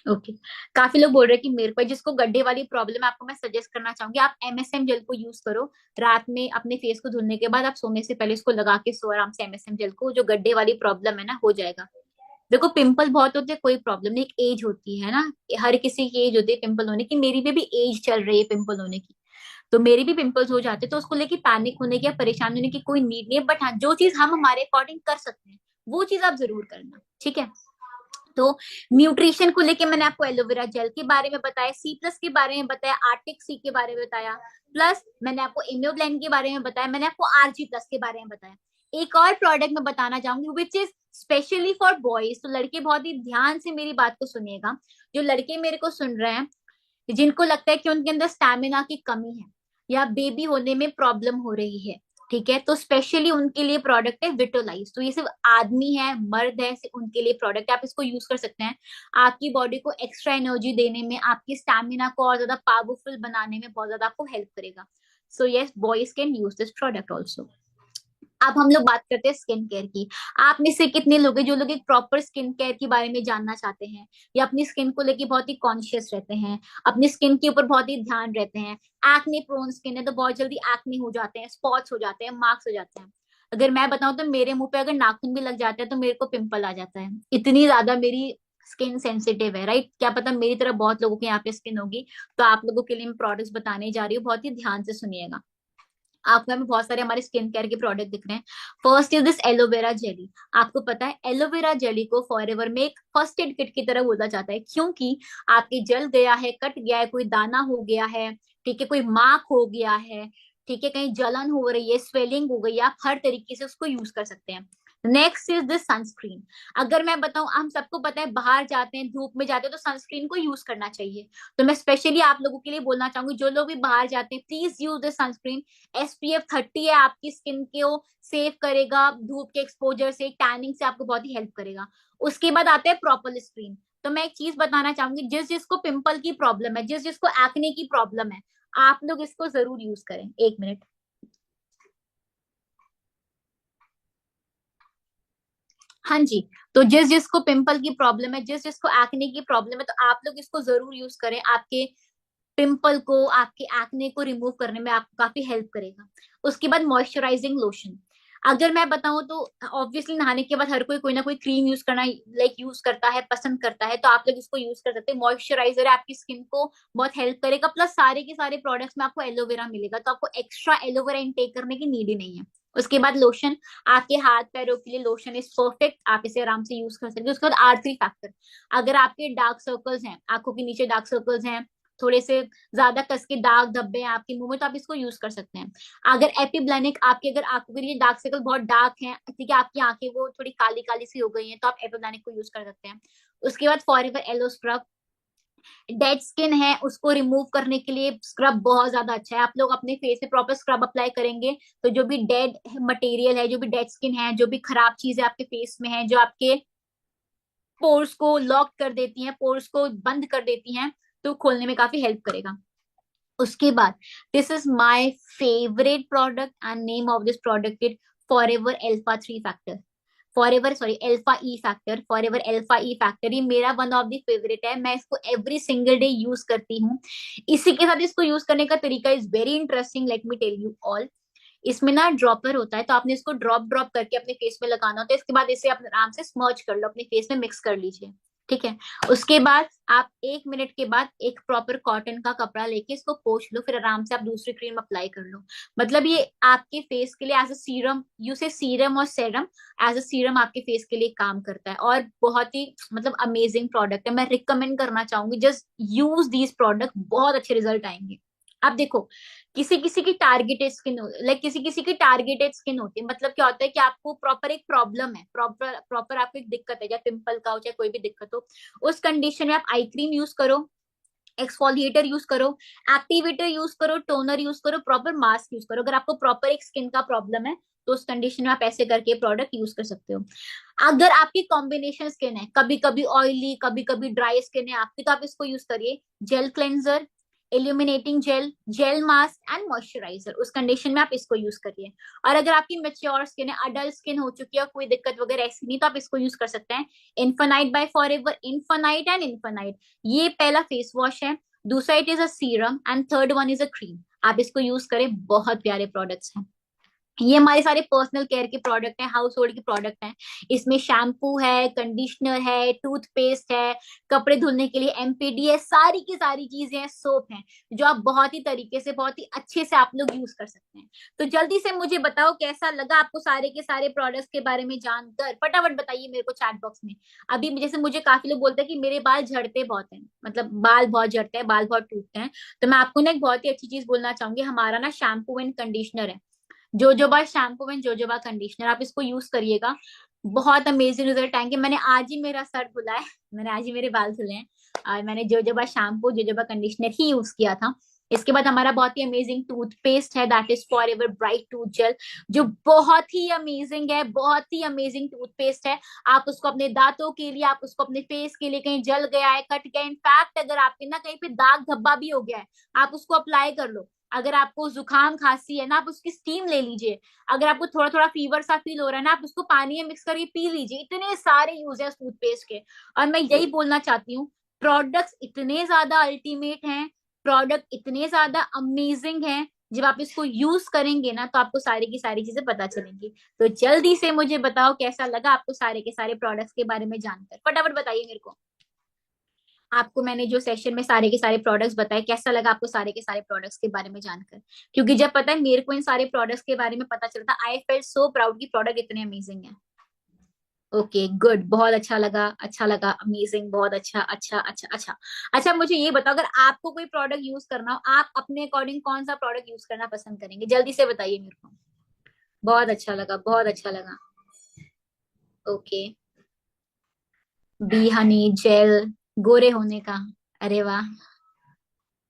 ओके काफी लोग बोल रहे हैं कि मेरे को जिसको गड्ढे वाली प्रॉब्लम है, आपको मैं सजेस्ट करना चाहूंगी, आप एमएसएम जेल को यूज करो। रात में अपने फेस को धुलने के बाद आप सोने से पहले इसको लगा के सो आराम से, एमएसएम जेल को, जो गड्ढे वाली प्रॉब्लम है ना, हो जाएगा। देखो पिंपल बहुत होते हैं, कोई प्रॉब्लम नहीं, एक एज होती है ना, हर किसी की एज होती है पिंपल होने की, मेरी भी एज चल रही है पिंपल होने की, तो मेरे भी पिंपल्स हो जाते हैं, तो उसको लेके पैनिक होने की या परेशान होने की कोई नीड नहीं है। बट हाँ, जो चीज हम हमारे अकॉर्डिंग कर सकते हैं वो चीज आप जरूर करना, ठीक है। तो न्यूट्रिशन को लेके मैंने आपको एलोवेरा जेल के बारे में बताया, सी प्लस के बारे में बताया, आर्टिक सी के बारे में बताया, प्लस मैंने आपको इम्योब्लेंड के बारे में बताया, मैंने आपको आरजी प्लस के बारे में बताया। एक और प्रोडक्ट मैं बताना चाहूंगी which is specially for boys, तो लड़के बहुत ही ध्यान से मेरी बात को सुनिएगा। जो लड़के मेरे को सुन रहे हैं, जिनको लगता है कि उनके अंदर स्टैमिना की कमी है या बेबी होने में प्रॉब्लम हो रही है, ठीक है, तो स्पेशली उनके लिए प्रोडक्ट है विटोलाइज। तो ये सिर्फ आदमी है, मर्द है, सिर्फ उनके लिए प्रोडक्ट है, आप इसको यूज कर सकते हैं। आपकी बॉडी को एक्स्ट्रा एनर्जी देने में, आपकी स्टैमिना को और ज्यादा पावरफुल बनाने में बहुत ज्यादा आपको हेल्प करेगा। So yes, boys can use this product also. अब हम लोग बात करते हैं स्किन केयर की। आप में से कितने लोग हैं जो लोग एक प्रॉपर स्किन केयर के बारे में जानना चाहते हैं, या अपनी स्किन को लेके बहुत ही कॉन्शियस रहते हैं, अपनी स्किन के ऊपर बहुत ही ध्यान रहते हैं। एक्ने प्रोन स्किन है तो बहुत जल्दी एक्ने हो जाते हैं, स्पॉट्स हो जाते हैं, मार्क्स हो जाते हैं। अगर मैं बताऊं तो मेरे मुंह पे अगर नाखून भी लग जाते हैं तो मेरे को पिंपल आ जाता है, इतनी ज्यादा मेरी स्किन सेंसिटिव है, राइट। क्या पता मेरी तरह बहुत लोगों के यहाँ पे स्किन होगी। तो आप लोगों के लिए मैं प्रोडक्ट्स बताने जा रही हूँ, बहुत ही ध्यान से सुनिएगा। आपको हमें बहुत सारे हमारे स्किन केयर के प्रोडक्ट दिख रहे हैं। First is this aloe vera jelly. आपको पता है एलोवेरा जेली को फॉरएवर में एक फर्स्ट एड किट की तरह बोला जाता है, क्योंकि आपके जल गया है, कट गया है, कोई दाना हो गया है, ठीक है, कोई मार्क हो गया है, ठीक है, कहीं जलन हो रही है, स्वेलिंग हो गई है, आप हर तरीके से उसको यूज कर सकते हैं। Next is this sunscreen. अगर मैं बताऊं, हम सबको पता है बाहर जाते हैं, धूप में जाते हैं, तो सनस्क्रीन को यूज करना चाहिए। तो मैं स्पेशली आप लोगों के लिए बोलना चाहूंगी, जो लोग भी बाहर जाते हैं, please use this sunscreen. SPF 30 है, आपकी स्किन को सेव करेगा धूप के एक्सपोजर से, टैनिंग से आपको बहुत ही हेल्प करेगा। उसके बाद आते हैं प्रॉपर स्क्रीन। तो मैं एक चीज बताना चाहूंगी, जिस जिसको पिंपल की प्रॉब्लम है, जिस जिसको एक्ने की प्रॉब्लम है, आप लोग इसको जरूर यूज करें। एक मिनट। हाँ जी। तो जिस जिसको पिंपल की प्रॉब्लम है, जिस जिसको एक्ने की प्रॉब्लम है, तो आप लोग इसको जरूर यूज करें। आपके पिंपल को, आपके एक्ने को रिमूव करने में आपको काफी हेल्प करेगा। उसके बाद मॉइस्चराइजिंग लोशन। अगर मैं बताऊं तो ऑब्वियसली नहाने के बाद हर कोई ना कोई क्रीम यूज करना लाइक यूज करता है, पसंद करता है, तो आप लोग इसको यूज कर सकते हैं। मॉइस्चराइजर है, आपकी स्किन को बहुत हेल्प करेगा, प्लस सारे के सारे प्रोडक्ट्स में आपको एलोवेरा मिलेगा, तो आपको एक्स्ट्रा एलोवेरा इनटेक करने की नीड ही नहीं है। उसके बाद लोशन। आपके हाथ पैरों के लिए लोशन इज परफेक्ट, आप इसे आराम से यूज कर सकते हैं। उसके बाद R3 फैक्टर। अगर आपके डार्क सर्कल्स हैं, आंखों के नीचे डार्क सर्कल्स हैं, थोड़े से ज्यादा कस के दाग धब्बे हैं आपके मुंह में, तो आप इसको यूज कर सकते हैं। अगर एपिब्लेनिक, आपके अगर आंखों के लिए डार्क सर्कल बहुत डार्क हैं, ठीक है, आपकी आंखें वो थोड़ी काली काली सी हो गई हैं, तो आप एपिब्लेनिक को यूज कर सकते हैं। उसके बाद forever aloe scrub. Dead skin है उसको रिमूव करने के लिए स्क्रब बहुत ज्यादा अच्छा है। आप लोग अपने फेस पे प्रॉपर स्क्रब अप्लाई करेंगे तो जो भी डेड मटेरियल है, जो भी डेड स्किन है, जो भी खराब चीजें आपके फेस में है, जो आपके पोर्स को लॉक कर देती हैं, पोर्स को बंद कर देती हैं, तो खोलने में काफी हेल्प करेगा। उसके बाद this is my favourite product and name of this product is forever alpha 3 factor. Forever sorry alpha E factor, forever alpha E factor, ये मेरा वन ऑफ द फेवरेट है। मैं इसको एवरी सिंगल डे यूज करती हूँ। इसी के साथ इसको यूज करने का तरीका is very interesting, let me tell you all. इसमें ना ड्रॉपर होता है, तो आपने इसको ड्रॉप ड्रॉप करके अपने फेस में लगाना होता है। इसके बाद इसे आप आराम से स्मर्च कर लो, अपने फेस में मिक्स कर लीजिए, ठीक है। उसके बाद आप 1 मिनट के बाद एक प्रॉपर कॉटन का कपड़ा लेके इसको पोंछ लो, फिर आराम से आप दूसरी क्रीम अप्लाई कर लो। मतलब ये आपके फेस के लिए एज अ सीरम, यू से सीरम और सेरम, एज अ सीरम आपके फेस के लिए काम करता है और बहुत ही मतलब अमेजिंग प्रोडक्ट है। मैं रिकमेंड करना चाहूंगी, जस्ट यूज दीज प्रोडक्ट, बहुत अच्छे रिजल्ट आएंगे। अब देखो, किसी किसी की टारगेटेड स्किन, लाइक किसी किसी की टारगेटेड स्किन होती है। मतलब क्या होता है कि आपको प्रॉपर एक प्रॉब्लम है, प्रॉपर प्रॉपर आपको एक दिक्कत है, चाहे पिंपल का हो चाहे कोई भी दिक्कत हो, उस कंडीशन में आप आई क्रीम यूज करो, एक्सफोलिएटर यूज करो, एक्टिवेटर यूज करो, टोनर यूज करो, प्रॉपर मास्क यूज करो। अगर आपको प्रॉपर एक स्किन का प्रॉब्लम है तो उस कंडीशन में आप ऐसे करके प्रोडक्ट यूज कर सकते हो। अगर आपकी कॉम्बिनेशन स्किन है, कभी कभी ऑयली कभी कभी ड्राई स्किन है आपकी, तो आप इसको यूज करिए gel cleanser, illuminating gel, gel mask and moisturiser, उस कंडीशन में आप इसको यूज करिए। और अगर आपकी मेच्योर स्किन है, अडल्ट स्किन हो चुकी है, कोई दिक्कत वगैरह ऐसी नहीं, तो आप इसको यूज कर सकते हैं infinite by forever, infinite and infinite. ये पहला फेस वॉश है, दूसरा it is a serum and third one is a cream. आप इसको यूज करें, बहुत प्यारे प्रोडक्ट्स हैं। ये हमारे सारे पर्सनल केयर के प्रोडक्ट हैं, हाउस होल्ड के प्रोडक्ट हैं। इसमें शैम्पू है, कंडीशनर है, टूथपेस्ट है, कपड़े धुलने के लिए एमपीडी है, सारी की सारी चीजें हैं, सोप हैं, जो आप बहुत ही तरीके से, बहुत ही अच्छे से आप लोग यूज कर सकते हैं। तो जल्दी से मुझे बताओ कैसा लगा आपको सारे के सारे प्रोडक्ट्स के बारे में जानकर, फटाफट बताइए मेरे को चैट बॉक्स में। अभी जैसे मुझे काफी लोग बोलते हैं कि मेरे बाल झड़ते बहुत हैं, मतलब बाल बहुत झड़ते हैं, बाल बहुत टूटते हैं। तो मैं आपको ना एक बहुत ही अच्छी चीज बोलना चाहूंगी, हमारा ना शैम्पू एंड कंडीशनर है, jojoba shampoo and jojoba conditioner, आप इसको यूज करिएगा, बहुत अमेजिंग रिजल्ट आएंगे। मैंने आज ही मेरा सर धुला है, मैंने आज ही मेरे बाल धुले हैं, और मैंने जोजोबा शैम्पू जोजोबा कंडीशनर ही यूज किया था। इसके बाद हमारा बहुत ही अमेजिंग टूथपेस्ट है, that is forever bright tooth gel, जो बहुत ही अमेजिंग है, बहुत ही अमेजिंग टूथपेस्ट है। आप उसको अपने दांतों के लिए, आप उसको अपने फेस के लिए, कहीं जल गया है, कट गया, इनफैक्ट अगर आपके ना कहीं पे दाग धब्बा भी हो गया है, आप उसको अप्लाई कर लो। अगर आपको जुकाम खांसी है ना, आप उसकी स्टीम ले लीजिए। अगर आपको थोड़ा थोड़ा फीवर सा फील हो रहा है ना, आप उसको पानी में मिक्स करके पी लीजिए। इतने सारे यूज है टूथपेस्ट के। और मैं यही बोलना चाहती हूँ, प्रोडक्ट्स इतने ज्यादा अल्टीमेट हैं, प्रोडक्ट इतने ज्यादा अमेजिंग हैं, जब आप इसको यूज करेंगे ना तो आपको सारी की सारी चीजें पता चलेंगी। तो जल्दी से मुझे बताओ कैसा लगा आपको सारे के सारे प्रोडक्ट्स के बारे में जानकर, फटाफट बताइए मेरे को। आपको मैंने जो सेशन में सारे के सारे प्रोडक्ट्स बताए, कैसा लगा आपको सारे के सारे प्रोडक्ट्स के बारे में जानकर? क्योंकि जब पता है मेरे को इन सारे प्रोडक्ट्स के बारे में पता चलता, आई फेल्ट सो प्राउड कि प्रोडक्ट इतने अमेजिंग है। ओके गुड, बहुत अच्छा लगा, अच्छा लगा, अमेजिंग, बहुत अच्छा अच्छा अच्छा अच्छा। अच्छा मुझे ये बताओ, अगर आपको कोई प्रोडक्ट यूज करना हो, आप अपने अकॉर्डिंग कौन सा प्रोडक्ट यूज करना पसंद करेंगे? जल्दी से बताइए मेरे को। बहुत अच्छा लगा, बहुत अच्छा लगा। ओके, बी हनी जेल, गोरे होने का, अरे वाह,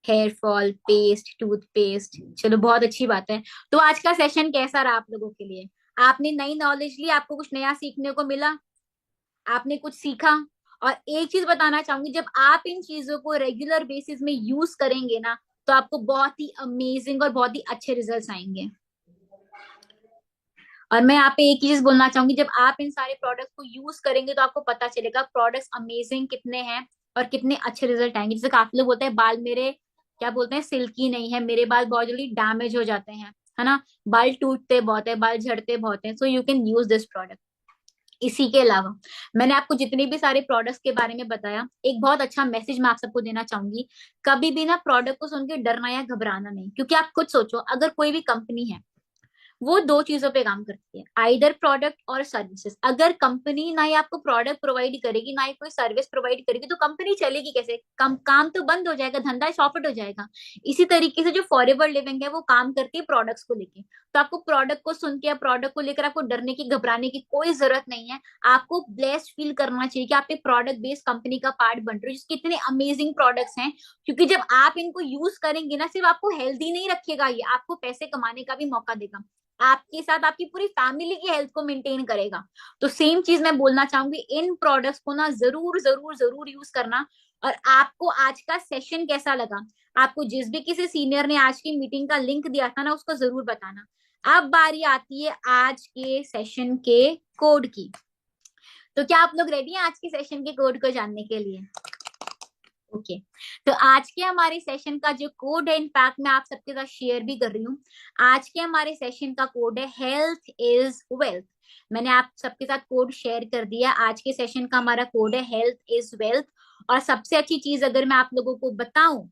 हेयर फॉल पेस्ट, टूथपेस्ट, चलो बहुत अच्छी बात है। तो आज का सेशन कैसा रहा आप लोगों के लिए? आपने नई नॉलेज ली, आपको कुछ नया सीखने को मिला, आपने कुछ सीखा? और एक चीज बताना चाहूंगी, जब आप इन चीजों को रेगुलर बेसिस में यूज करेंगे ना, तो आपको बहुत ही अमेजिंग और बहुत ही अच्छे रिजल्ट्स आएंगे। और मैं यहाँ पे एक ही चीज बोलना चाहूंगी, जब आप इन सारे प्रोडक्ट्स को यूज करेंगे तो आपको पता चलेगा प्रोडक्ट्स अमेजिंग कितने हैं और कितने अच्छे रिजल्ट आएंगे। जैसे काफी लोग बोलते हैं बाल मेरे, क्या बोलते हैं, सिल्की नहीं है, मेरे बाल बहुत जल्दी डैमेज हो जाते हैं, है ना, बाल टूटते बहुत है, बाल झड़ते बहुत है, so you can use this product. इसी के अलावा मैंने आपको जितने भी सारे प्रोडक्ट्स के बारे में बताया, एक बहुत अच्छा मैसेज मैं आप सबको देना चाहूंगी, कभी भी ना प्रोडक्ट को सुन के डरना या घबराना नहीं। क्योंकि आप खुद सोचो, अगर कोई भी कंपनी है वो दो चीजों पे काम करती है, आइदर प्रोडक्ट और सर्विसेज। अगर कंपनी ना ही आपको प्रोडक्ट प्रोवाइड करेगी ना ही कोई सर्विस प्रोवाइड करेगी तो कंपनी चलेगी कैसे? काम तो बंद हो जाएगा, धंधा चौपट हो जाएगा। इसी तरीके से जो फॉरएवर लिविंग है वो काम करती है प्रोडक्ट्स को लेके। तो आपको प्रोडक्ट को सुन के या प्रोडक्ट को लेकर आपको डरने की घबराने की कोई जरूरत नहीं है। आपको ब्लेस्ड फील करना चाहिए कि आप एक प्रोडक्ट बेस्ड कंपनी का पार्ट बन रहे हो जिसके इतने अमेजिंग प्रोडक्ट्स हैं। क्योंकि जब आप इनको यूज करेंगे ना, सिर्फ आपको हेल्दी नहीं रखेगा, ये आपको पैसे कमाने का भी मौका देगा, आपके साथ आपकी पूरी फैमिली की हेल्थ को मेंटेन करेगा। तो सेम चीज मैं बोलना चाहूंगी, इन प्रोडक्ट्स को ना जरूर जरूर जरूर यूज करना। और आपको आज का सेशन कैसा लगा, आपको जिस भी किसी सीनियर ने आज की मीटिंग का लिंक दिया था ना, उसको जरूर बताना। अब बारी आती है आज के सेशन के कोड की। तो क्या आप लोग रेडी हैं आज के सेशन के कोड को जानने के लिए? ओके तो आज के हमारे सेशन का जो कोड है, इनफैक्ट मैं आप सबके साथ शेयर भी कर रही हूँ। आज के हमारे सेशन का कोड है हेल्थ इज वेल्थ। मैंने आप सबके साथ कोड शेयर कर दिया। आज के सेशन का हमारा कोड है हेल्थ इज वेल्थ। और सबसे अच्छी चीज अगर मैं आप लोगों को बताऊं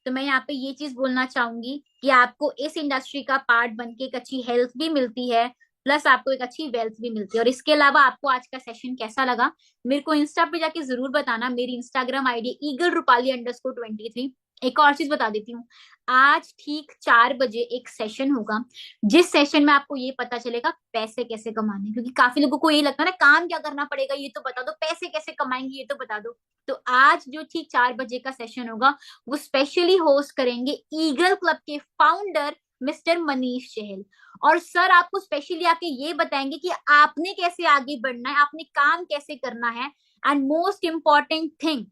तो मैं यहाँ पे ये चीज बोलना चाहूंगी कि आपको इस इंडस्ट्री का पार्ट बन के एक अच्छी हेल्थ भी मिलती है, प्लस आपको एक अच्छी वेल्थ भी मिलती है। और इसके अलावा आपको आज का सेशन कैसा लगा मेरे को इंस्टा पे जाके जरूर बताना। मेरी इंस्टाग्राम आईडी eaglerupali_23। एक और चीज बता देती हूँ, आज ठीक 4 बजे एक सेशन होगा जिस सेशन में आपको ये पता चलेगा पैसे कैसे कमाने। क्योंकि काफी लोगों को ये लगता है ना, काम क्या करना पड़ेगा ये तो बता दो, पैसे कैसे कमाएंगे ये तो बता दो। तो आज जो ठीक 4 बजे का सेशन होगा वो स्पेशली होस्ट करेंगे ईगल क्लब के फाउंडर मिस्टर मनीष चहल। और सर आपको स्पेशली आके ये बताएंगे कि आपने कैसे आगे बढ़ना है, आपने काम कैसे करना है। एंड मोस्ट इंपॉर्टेंट थिंग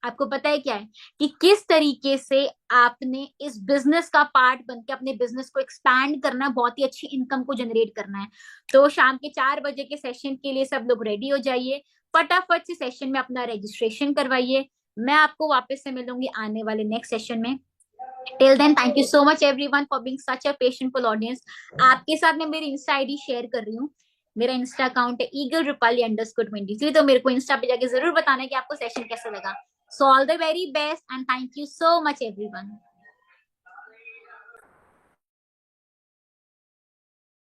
आपको पता है क्या है, कि किस तरीके से आपने इस बिजनेस का पार्ट बन के अपने बिजनेस को एक्सपैंड करना है, बहुत ही अच्छी इनकम को जनरेट करना है। तो शाम के 4 बजे के सेशन के लिए सब लोग रेडी हो जाइए, फटाफट से सेशन में अपना रजिस्ट्रेशन करवाइए। मैं आपको वापस से मिलूंगी आने वाले नेक्स्ट सेशन में। Till then thank you so much everyone for being such a patientful audience. आपके साथ मैं मेरी इंस्टा आईडी शेयर कर रही हूँ। मेरा इंस्टा अकाउंट है eaglerupali_23। तो मेरे को इंस्टा पे जाके जरूर बताना कि आपको सेशन कैसा लगा। So all the very best and thank you so much everyone.